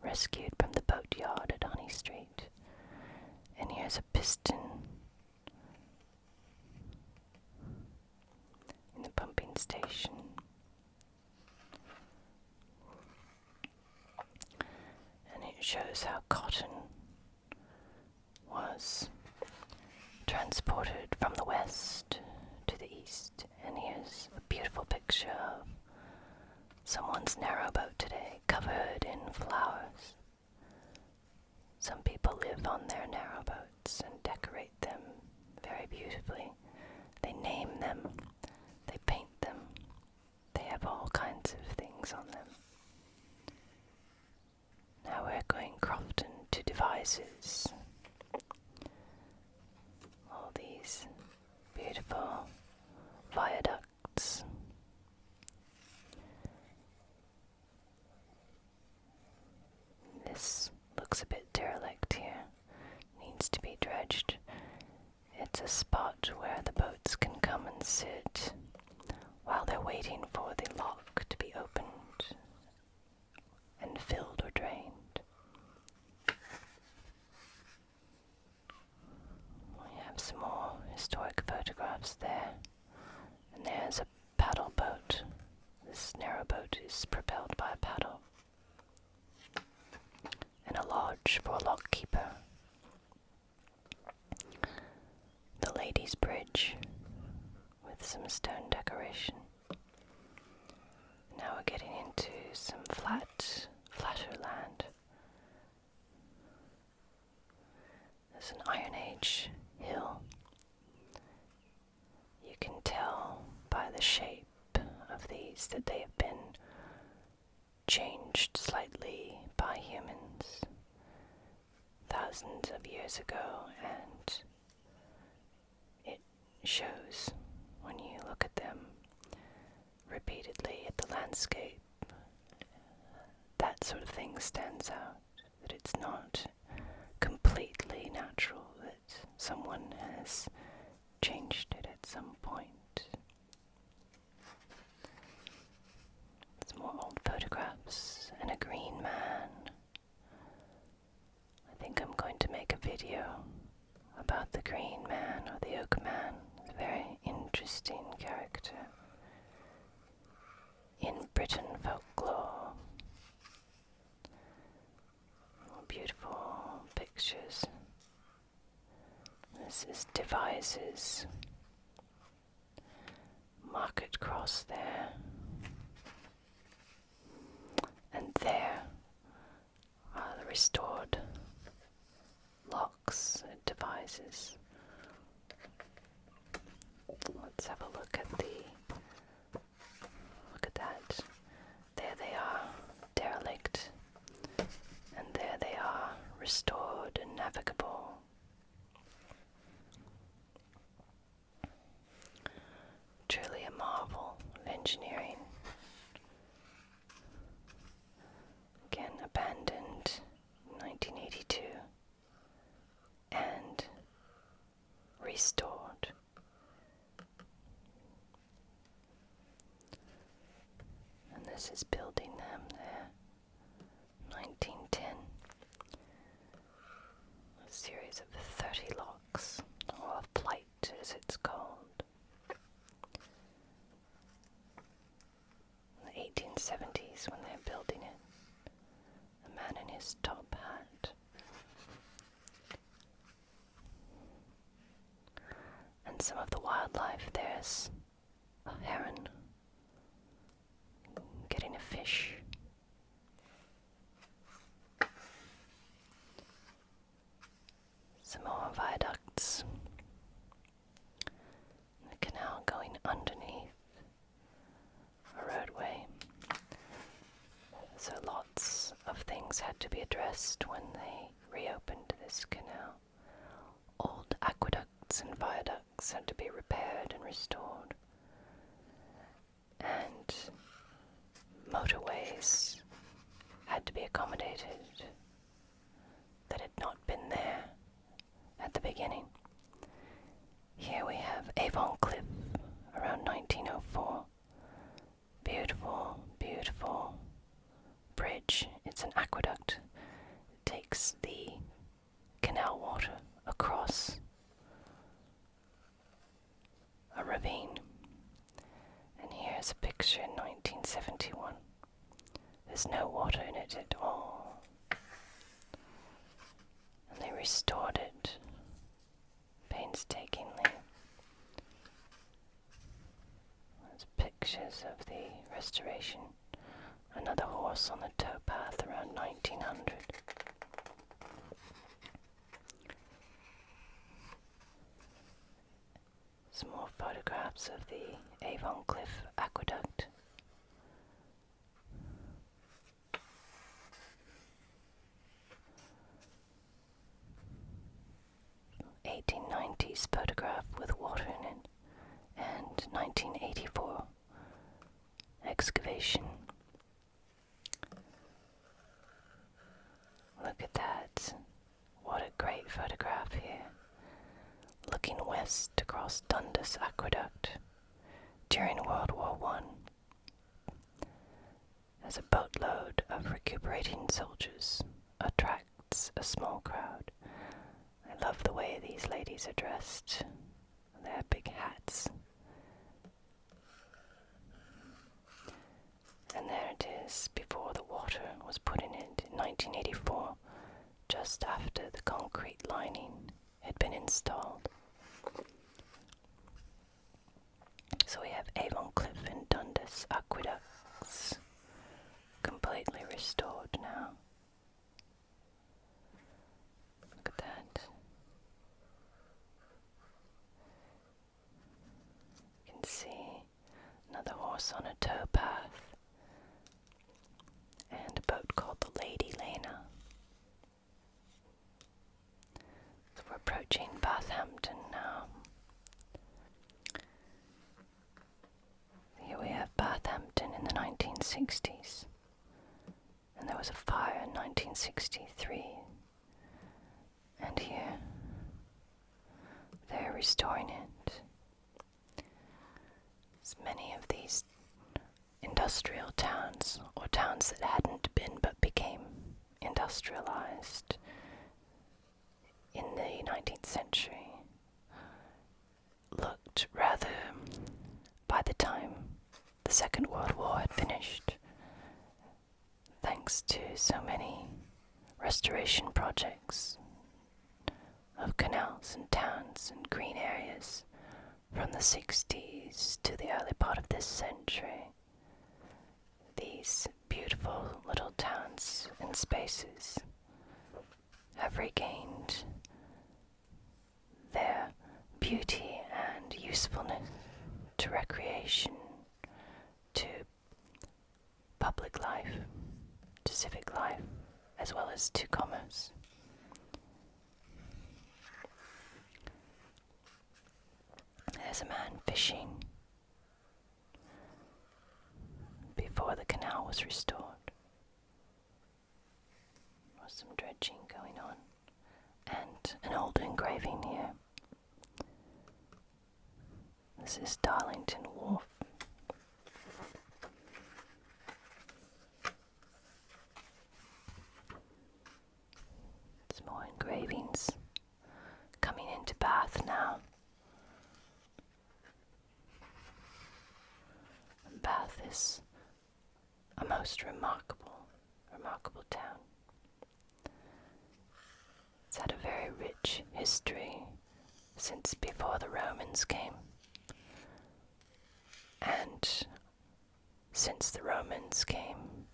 Rescued from the boatyard at Honey Street. And here's a piston in the pumping station. And it shows how cotton was transported from the west to the east. And here's a beautiful picture of someone's narrowboat today, covered in flowers. Some people live on their narrowboats and decorate them very beautifully. They name them, they paint them, they have all kinds of things on them. Now we're going Crofton to Devizes. All these beautiful viaducts. This looks a bit derelict here. Needs to be dredged. It's a spot where the boats can come and sit while they're waiting for the lock to be opened and filled or drained. We have some more historic photographs there. And there's a paddle boat. This narrowboat is propelled by a paddle. And a lodge for a lock keeper. The Ladies' Bridge with some stone decoration. Now we're getting into some flatter land. There's an Iron Age hill. You can tell by the shape of these that they have been changed slightly by humans thousands of years ago, and it shows when you look at them repeatedly at the landscape. That sort of thing stands out, that it's not completely natural, that someone has changed it at some point. Some more old photographs and a green man. I think I'm going to make a video about the green man or the oak man. It's a very interesting character in Britain folklore. Beautiful pictures this is Devizes. Market Cross there. And there are the restored locks and Devizes. Let's have a look at that. There they are, derelict. And there they are, restored and navigable. Truly a marvel of engineering. Again, abandoned in 1982 and restored. And this is building them there, 1910. A series of 30 locks, or a plight as it's called. In the 1870s when they're building it. A man in his top hat. And some of the wildlife, there's a heron getting a fish. Some more viaducts. The canal going underneath a roadway. So lots of things had to be addressed when they reopened this canal. Old aqueducts and viaducts had to be repaired and restored. And motorways had to be accommodated that had not been there at the beginning. Here we have Avon Cliff around 1904. Beautiful, beautiful bridge. It's an aqueduct. It takes the canal water across a ravine. And here's a picture in 1971. There's no water in it at all. And they restored it painstakingly. There's pictures of the restoration. Another horse on the towpath around 1900. Some more photographs of the Avon Cliff Aqueduct. '90s photograph with water in it, and 1984 excavation. Look at that. What a great photograph here. Looking west across Dundas Aqueduct during World War I. As a boatload of recuperating soldiers attracts a small crowd. I love the way these ladies are dressed. Their big hats. And there it is, before the water was put in it in 1984, just after the concrete lining had been installed. So we have Avon Cliff and Dundas Aqueducts, completely restored now. Look at that. You can see another horse on a towpath, and a boat called the Lady Lena. So we're approaching Bathampton now. Here we have Bathampton in the 1960s. And there was a fire in 1963. And here, they're restoring it. As many of these industrial towns, or towns that hadn't been but became industrialized in the 19th century, looked rather, by the time the Second World War had finished, thanks to so many restoration projects of canals and towns and green areas from the 60s to the early part of this century. These beautiful little towns and spaces have regained their beauty and usefulness to recreation, to public life, to civic life, as well as to commerce. There's a man fishing before the canal was restored. There was some dredging going on, and an old engraving here. This is Darlington Wharf. Some more engravings coming into Bath now. Bath is a most remarkable town. It's had a very rich history since before the Romans came. And since the Romans came,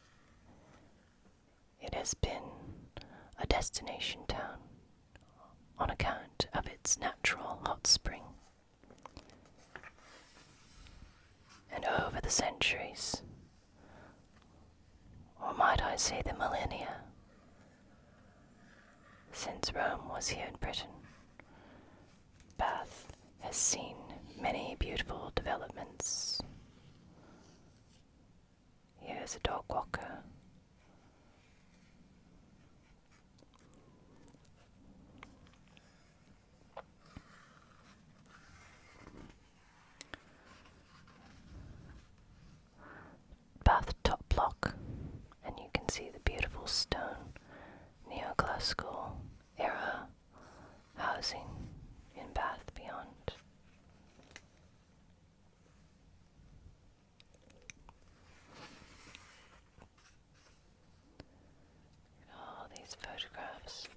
it has been a destination town on account of its natural hot spring. And over the centuries, or might I say the millennia, since Rome was here in Britain, Bath has seen many beautiful developments. Here's a dog walker. Bath top block, and you can see the beautiful stone neoclassical era housing in Bath beyond. All these photographs.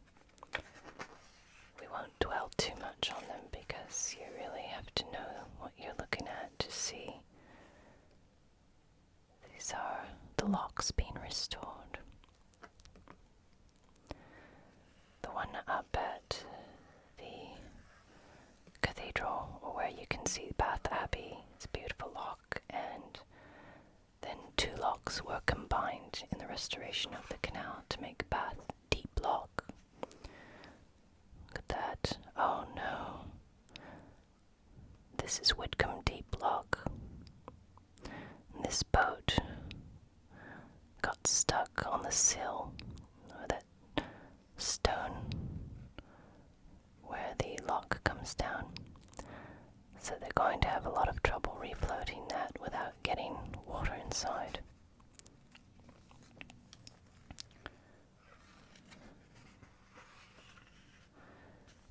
We won't dwell too much on them because you really have to know what you're looking at to see. These are the locks being restored. The one up at the cathedral, or where you can see Bath Abbey, it's a beautiful lock, and then two locks were combined in the restoration of the canal to make Bath Deep Lock. Look at that. Oh no. This is Whitcomb Deep Lock. And this boat got stuck on the sill, or that stone where the lock comes down. So they're going to have a lot of trouble refloating that without getting water inside.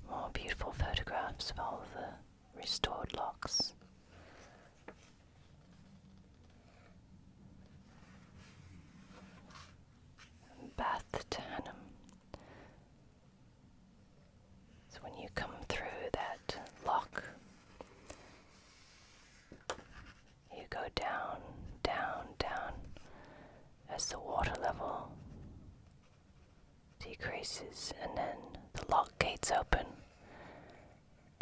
More beautiful photographs of all of the restored locks. Bath to Hanham. So when you come through that lock, you go down, down, down as the water level decreases, and then the lock gates open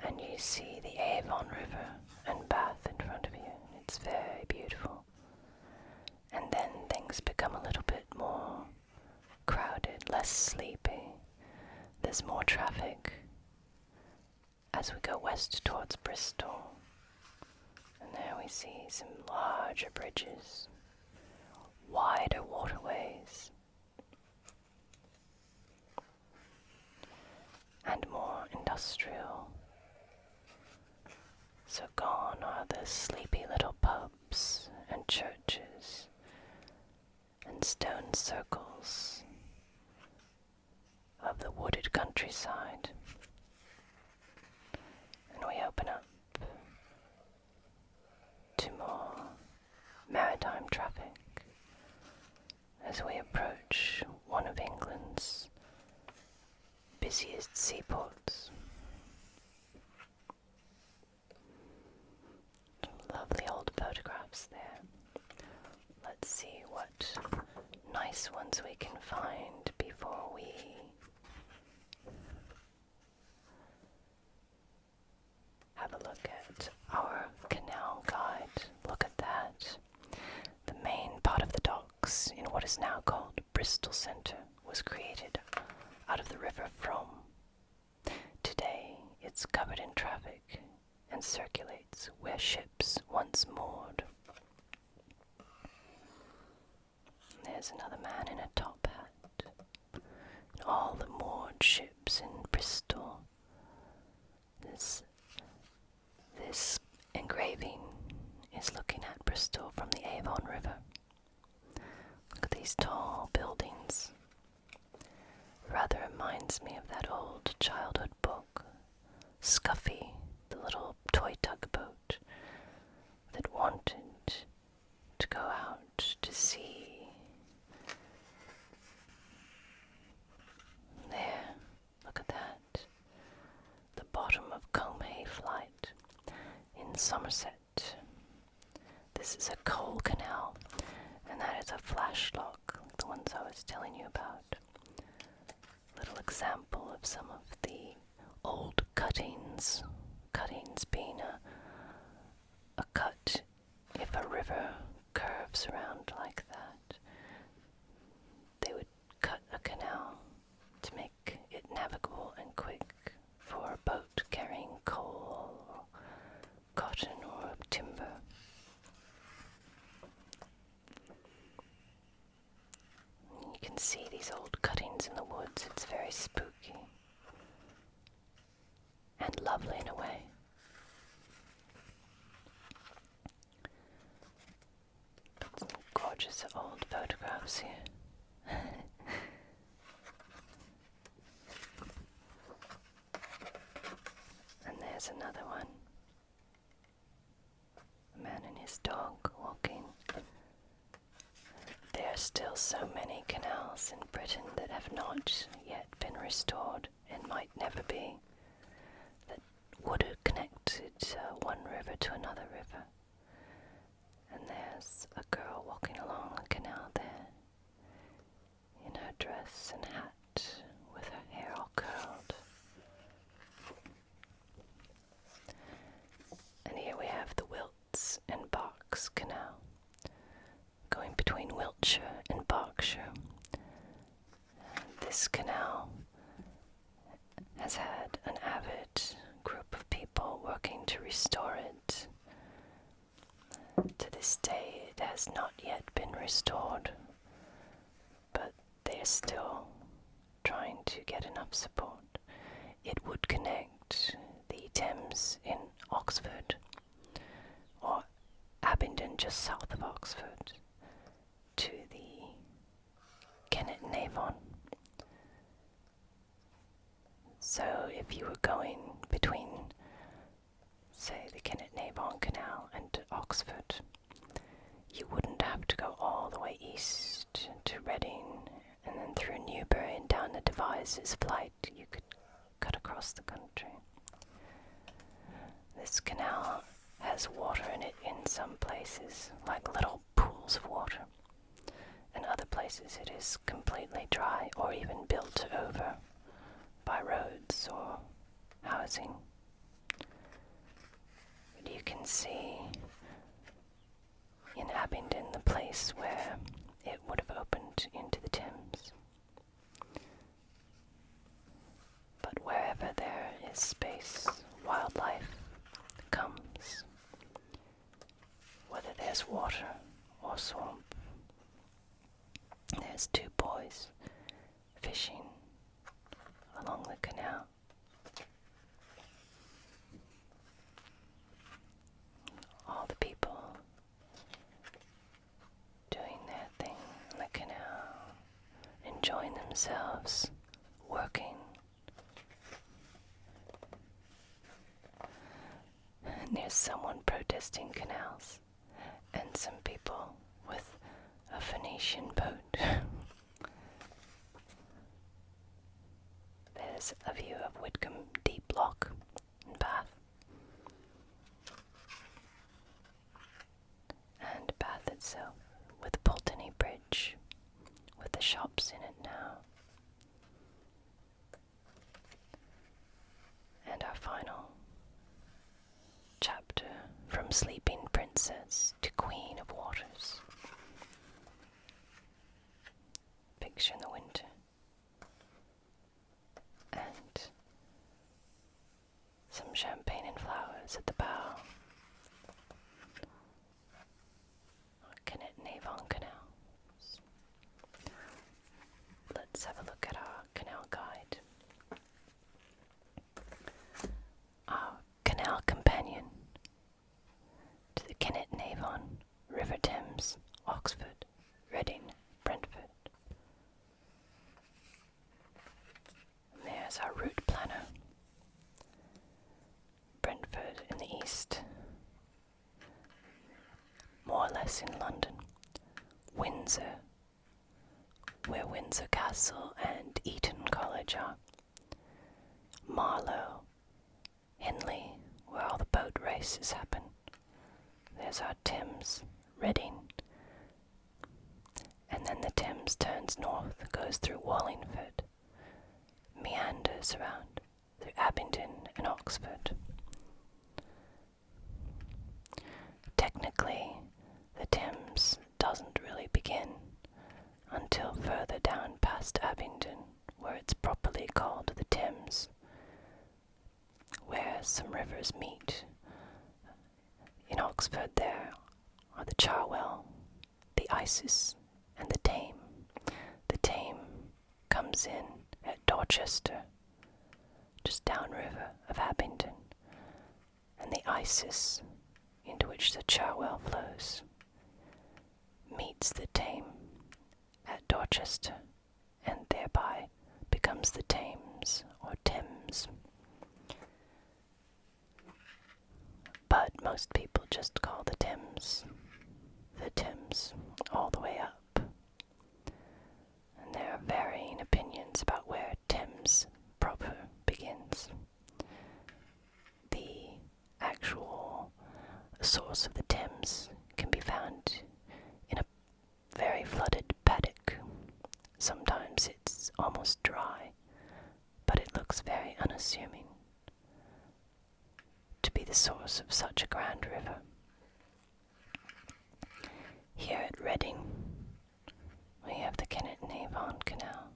and you see the Avon River and Bath in front of you. It's very beautiful. And then things become a little bit more crowded, less sleepy. There's more traffic as we go west towards Bristol. And there we see some larger bridges, wider waterways, and more industrial. So gone are the sleepy little pubs and churches and stone circles of the wooded countryside. And we open up to more maritime traffic as we approach one of England's busiest seaports. photographs there. Let's see what nice ones we can find before we have a look at our canal guide. Look at that. The main part of the docks in what is now called Bristol Centre was created out of the River Frome. Today it's covered in traffic and circulates where ships once moored. There's another man in a top hat. And all the moored ships in Bristol. This engraving is looking at Bristol from the Avon River. Look at these tall buildings. Rather reminds me of that old childhood book, Scuffy, the little toy tugboat that wanted to go out to sea. There, look at that. The bottom of Combe Flight in Somerset. This is a coal canal, and that is a flash lock, like the ones I was telling you about. Little example of some of the old cuttings. Cuttings being a cut if a river curves around like that. They would cut a canal to make it navigable and quick for a boat carrying coal or cotton or timber. You can see these old cuttings in the woods. It's very spooky and lovely in a way. Some gorgeous old photographs here. And there's another one. A man and his dog walking. There are still so many canals in Britain that have not yet been restored and might never be, that would have connected one river to another river. And there's a girl walking along the canal there, in her dress and hat, with her hair all curled. And here we have the Wilts and Berks Canal, going between Wiltshire and Berkshire. And this canal has had an avid group of people working to restore it. To this day, it has not yet been restored, but they're still trying to get enough support. It would connect the Thames in Oxford, or Abingdon just south of Oxford, to the Kennet and Avon. So if you were going between, say, the Kennet and Avon Canal and Oxford, you wouldn't have to go all the way east to Reading and then through Newbury and down the Devizes Flight. You could cut across the country. This canal has water in it in some places, like little pools of water. In other places it is completely dry or even built over by roads or housing. But you can see in Abingdon the place where it would have opened into the Thames. But wherever there is space, wildlife comes, whether there's water or swamp. There's two boys fishing along the canal. All the people doing their thing on the canal, enjoying themselves, working. And there's someone protesting canals, and some people with a Phoenician boat. There's a view of Whitcomb Deep Lock in Bath. So, with the Pulteney Bridge, with the shops in it now, and our final chapter, from Sleeping Princess to Queen of Waters. Picture in the winter. And some champagne and flowers at the bow. Kennet and Avon Canal. Let's have a look at our canal guide. Our canal companion to the Kennet and Avon, River Thames, Oxford, Reading, Brentford. And there's our route planner. Brentford in the east, more or less in London. Windsor, where Windsor Castle and Eton College are. Marlow, Henley, where all the boat races happen. There's our Thames, Reading. And then the Thames turns north, goes through Wallingford, meanders around through Abingdon and Oxford. Technically, the Thames doesn't really begin until further down past Abingdon, where it's properly called the Thames, where some rivers meet. In Oxford there are the Cherwell, the Isis, and the Tame. The Tame comes in at Dorchester, just downriver of Abingdon, and the Isis, into which the Cherwell flows, meets the Tame at Dorchester, and thereby becomes the Thames or Thames. But most people just call the Thames all the way up. And there are varying opinions about where Thames proper begins. The actual source of the Thames can be found in a very flooded paddock. Sometimes it's almost dry, but it looks very unassuming to be the source of such a grand river. Here at Reading, we have the Kennet and Avon Canal,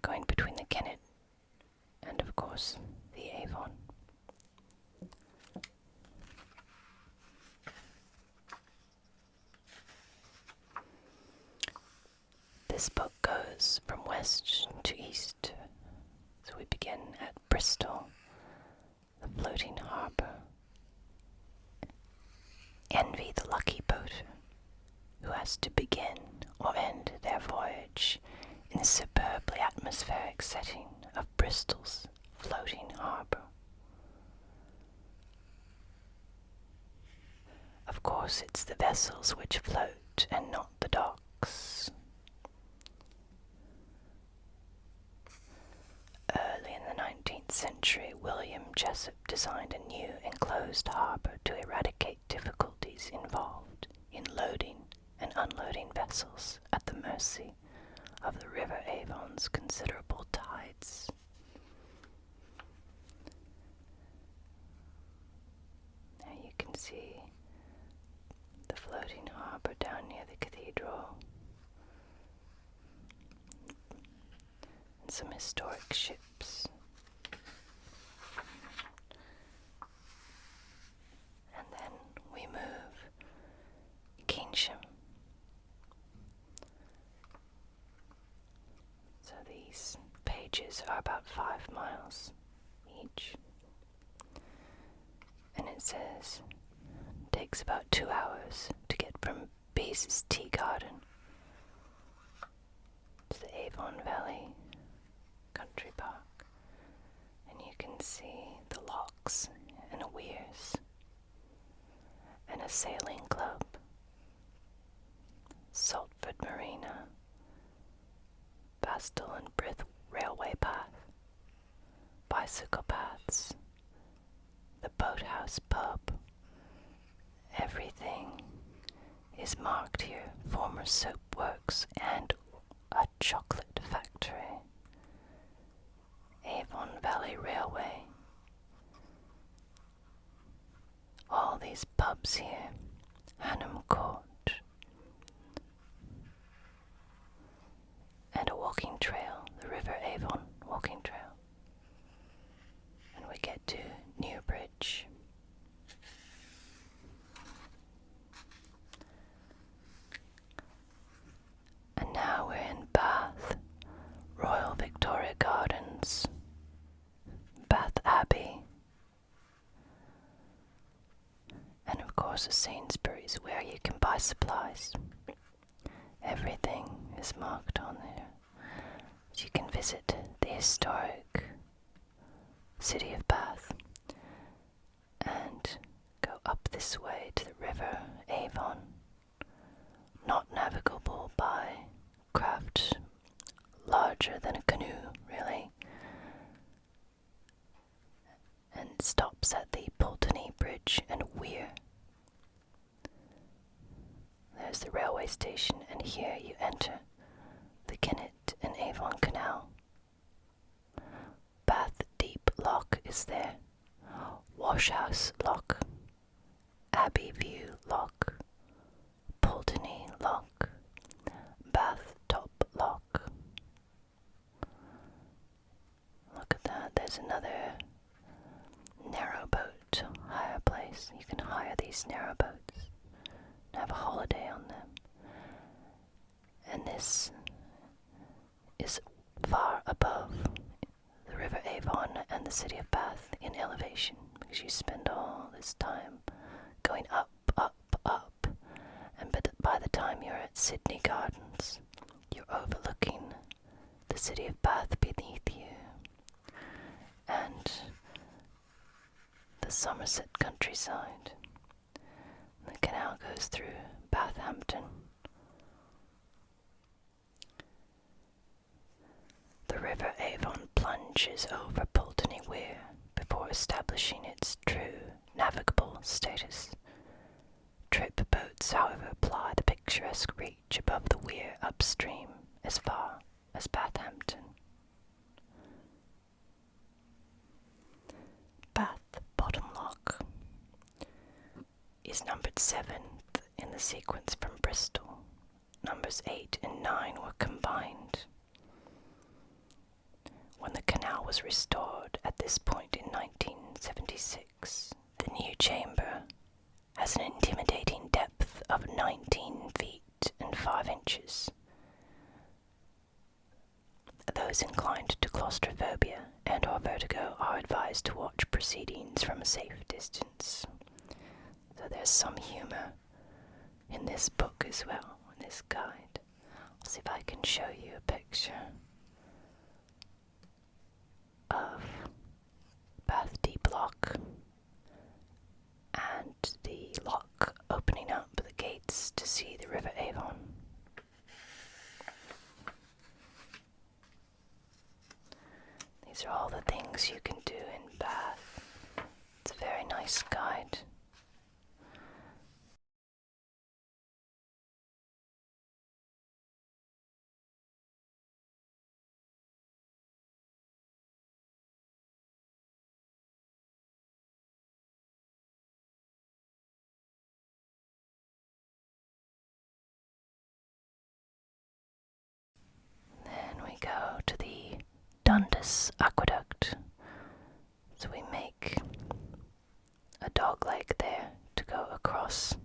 going between the Kennet and, of course, the Avon. This book goes from west to east, so we begin at Bristol, the floating harbour. Envy the lucky boater who has to begin or end their voyage in the superbly atmospheric setting of Bristol's floating harbour. Of course, it's the vessels which float and not the docks. Early in the 19th century, William Jessup designed a new enclosed harbour to eradicate difficulties involved in loading and unloading vessels at the mercy of the River Avon's considerable tides. Now you can see the floating harbour down near the cathedral, and some historic ships. And then we move Keynsham. So these pages are about 5 miles each. And it says takes about 2 hours to get from Bees's Tea Garden to the Avon Valley Country Park. And you can see the locks and a weirs and a sailing club, Saltford Marina, Bastille and Brith Railway Path, bicycle paths, the Boathouse Pub, Everything is marked here. Former soap works and a chocolate factory. Avon Valley Railway. All these pubs here. Hannam Court. And a walking trail, the River Avon walking trail. And we get to Newbridge. And now we're in Bath, Royal Victoria Gardens, Bath Abbey, and of course a Sainsbury's where you can buy supplies. Everything is marked on there. So you can visit the historic city of Bath and go up this way to the River Avon, not navigable by craft larger than a canoe, really, and stops at the Pulteney Bridge and Weir. There's the railway station, and here you enter the Kennet and Avon Canal. Bath Deep Lock is there, Washhouse Lock, Abbey View Lock, Pulteney Lock, Bath Top Lock. Look at that, there's another narrowboat hire place. You can hire these narrowboats and have a holiday on them. And this is far above the River Avon and the city of Bath in elevation, because you spend all this time going up, up, up, and by the time you're at Sydney Gardens, you're overlooking the city of Bath beneath you and the Somerset countryside. The canal goes through Bathampton. The River Avon plunges over Pulteney Weir before establishing its true navigable status. Trip boats, however, ply the picturesque reach above the Weir upstream as far as Bathampton. Bath Bottom Lock is numbered 7th in the sequence from Bristol. Numbers 8 and 9 were combined. When the canal was restored at this point in 1976, the new chamber has an intimidating depth of 19 feet and 5 inches. Those inclined to claustrophobia and or vertigo are advised to watch proceedings from a safe distance. So there's some humor in this book as well, in this guide. I'll see if I can show you a picture of Bath Deep Lock and the lock opening up the gates to see the River Avon. These are all the things you can do in Bath. It's a very nice guide. Then we go to the Dundas Aqueduct. So we make a dog leg there to go across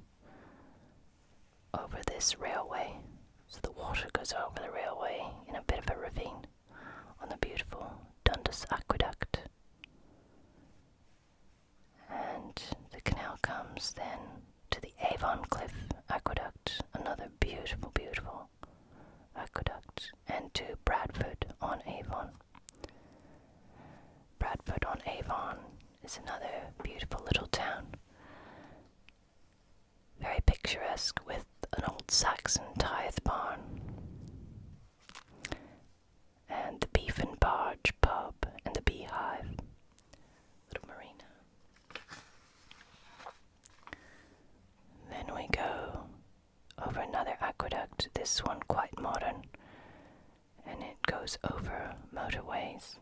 over this railway. So the water goes over the railway in a bit of a ravine on the beautiful Dundas Aqueduct. And the canal comes then to the Avon Cliff Aqueduct, another beautiful, beautiful aqueduct, and to Bradford on Avon. Bradford on Avon is another beautiful little town, very picturesque, with an old Saxon tithe barn and the Beef and Barge pub and the Beehive, little marina. goes over motorways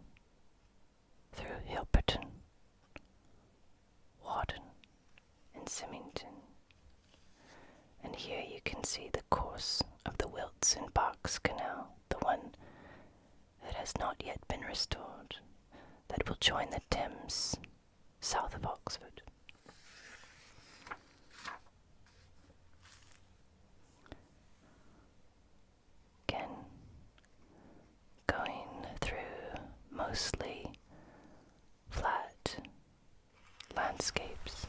through Hilperton, Warden, and Symington. And here you can see the course of the Wilts and Berks Canal, the one that has not yet been restored, that will join the Thames south of Oxford. Again, going through mostly flat landscapes.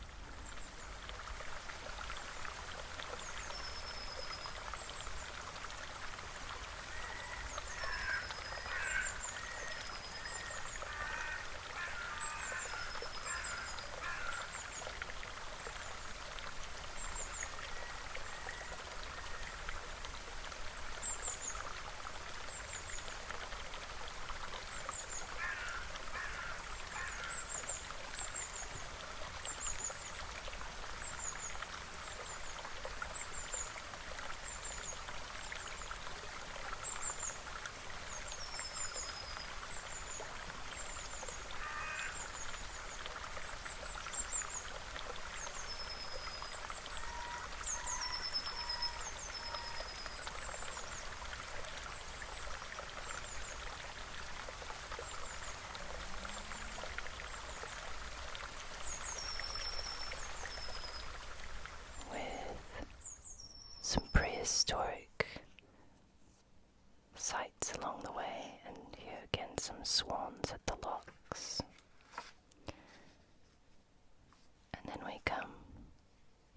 Some prehistoric sights along the way, and here again some swans at the locks. And then we come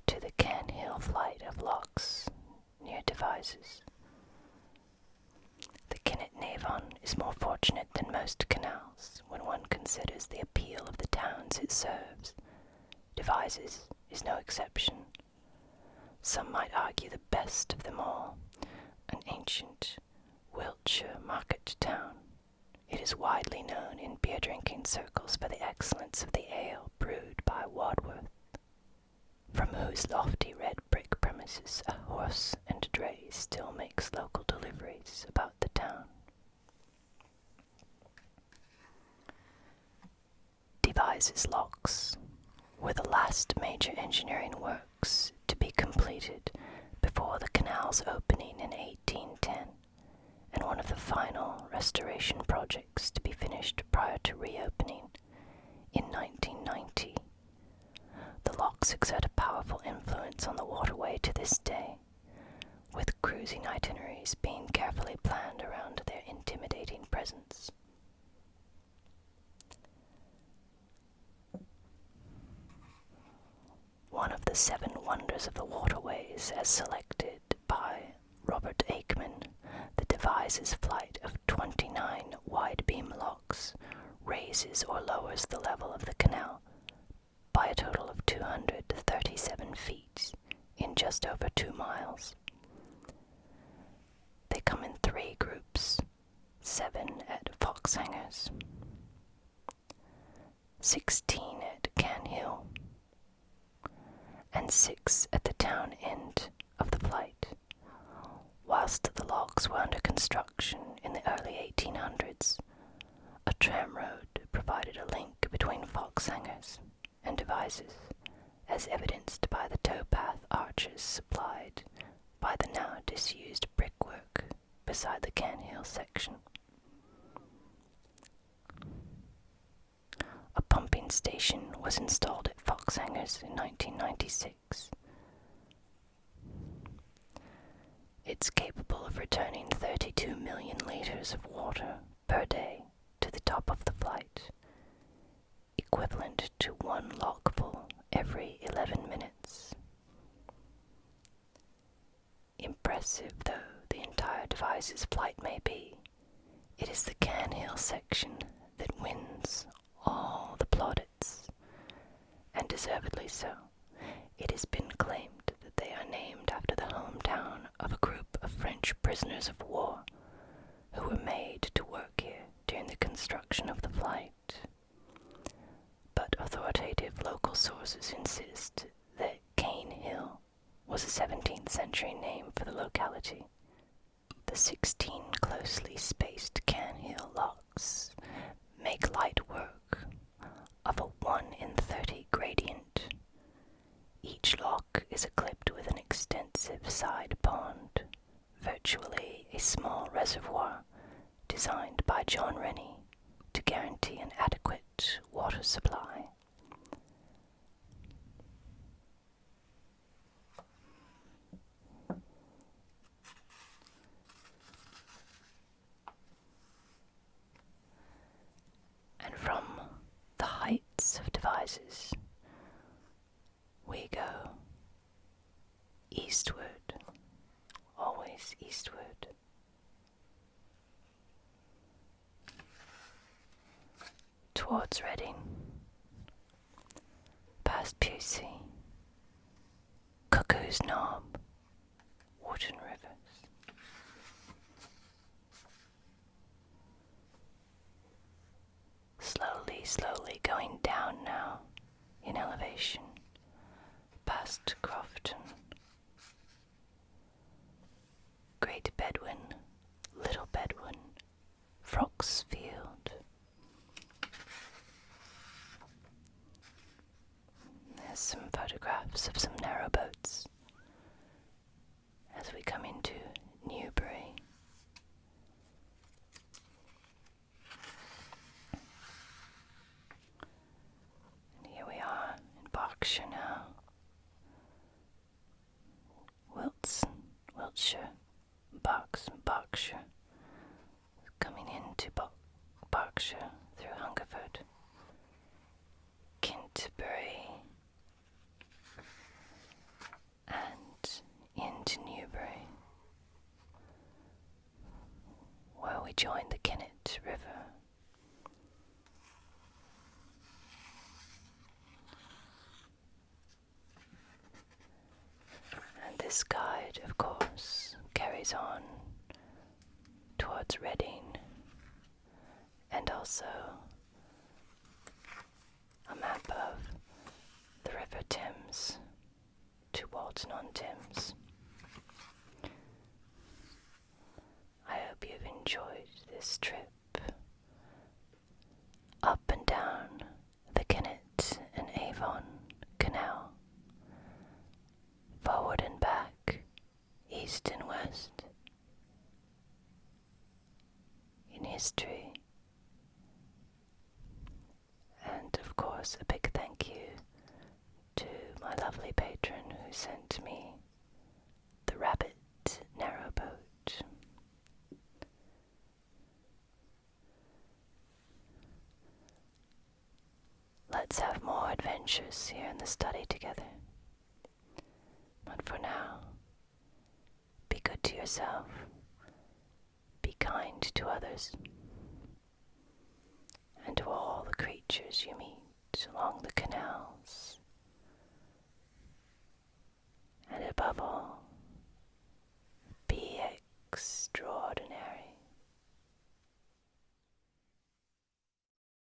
to the Can Hill flight of locks near Devizes. The Kennet and Avon is more fortunate than most canals when one considers the appeal of the towns it serves. Devizes is no exception. Some might argue the best of them all, an ancient Wiltshire market town. It is widely known in beer-drinking circles for the excellence of the ale brewed by Wadworth, from whose lofty red brick premises a horse and dray still makes local deliveries about the town. Devizes locks were the last major engineering works to be completed before the canal's opening in 1810, and one of the final restoration projects to be finished prior to reopening in 1990. The locks exert a powerful influence on the waterway to this day, with cruising itineraries being carefully planned around their intimidating presence. One of the 7 wonders of the waterways as selected by Robert Aikman, the Devizes flight of 29 wide-beam locks raises or lowers the level of the canal by a total of 237 feet in just over 2 miles. They come in 3 groups, 7 at Foxhangers, 16 at Can Hill, and 6 at the town end of the flight. Whilst the locks were under construction in the early 1800s, a tram road provided a link between Foxhangers and Devizes, as evidenced by the towpath arches supplied by the now disused brickwork beside the Can Hill section. A pumping station was installed at Foxhangers in 1996. It's capable of returning 32 million litres of water per day to the top of the flight, equivalent to 1 lockful every 11 minutes. Impressive though the entire Devizes flight may be, it is the Can Hill section that wins all the plaudits, and deservedly so. It has been claimed that they are named after the hometown of a group of French prisoners of war who were made to work here during the construction of the flight. But authoritative local sources insist that Cane Hill was a 17th century name for the locality. The The 16 closely spaced canhill locks make light work of a 1 in 30 gradient. Each lock is equipped with an extensive side pond, virtually a small reservoir designed by John Rennie to guarantee an adequate water supply. And from the heights of Devizes, we go eastward, always eastward. Towards Reading, past Pusey, Cuckoo's Knob, Wharton Rivers. Slowly going down now in elevation, past Crofton, Great Bedwin, Little Bedwin, Froxfield. There's some photographs of some narrowboats as we come into Newbury. And here we are in Berkshire now. Wiltshire, Berkshire. Coming into Berkshire through Hungerford, Canterbury, and into Newbury, where we join the Kennet River. And this guide, of course, carries on towards Reading, and also a map of the River Thames to Walton-on-Thames. I hope you've enjoyed this trip up and down the Kennet and Avon Canal, forward and back, east and west, in history. And of course, a big thank you to my lovely patron who sent me the Rabbit Narrowboat. Let's have more adventures here in the study together. But for now, be good to yourself, be kind to others.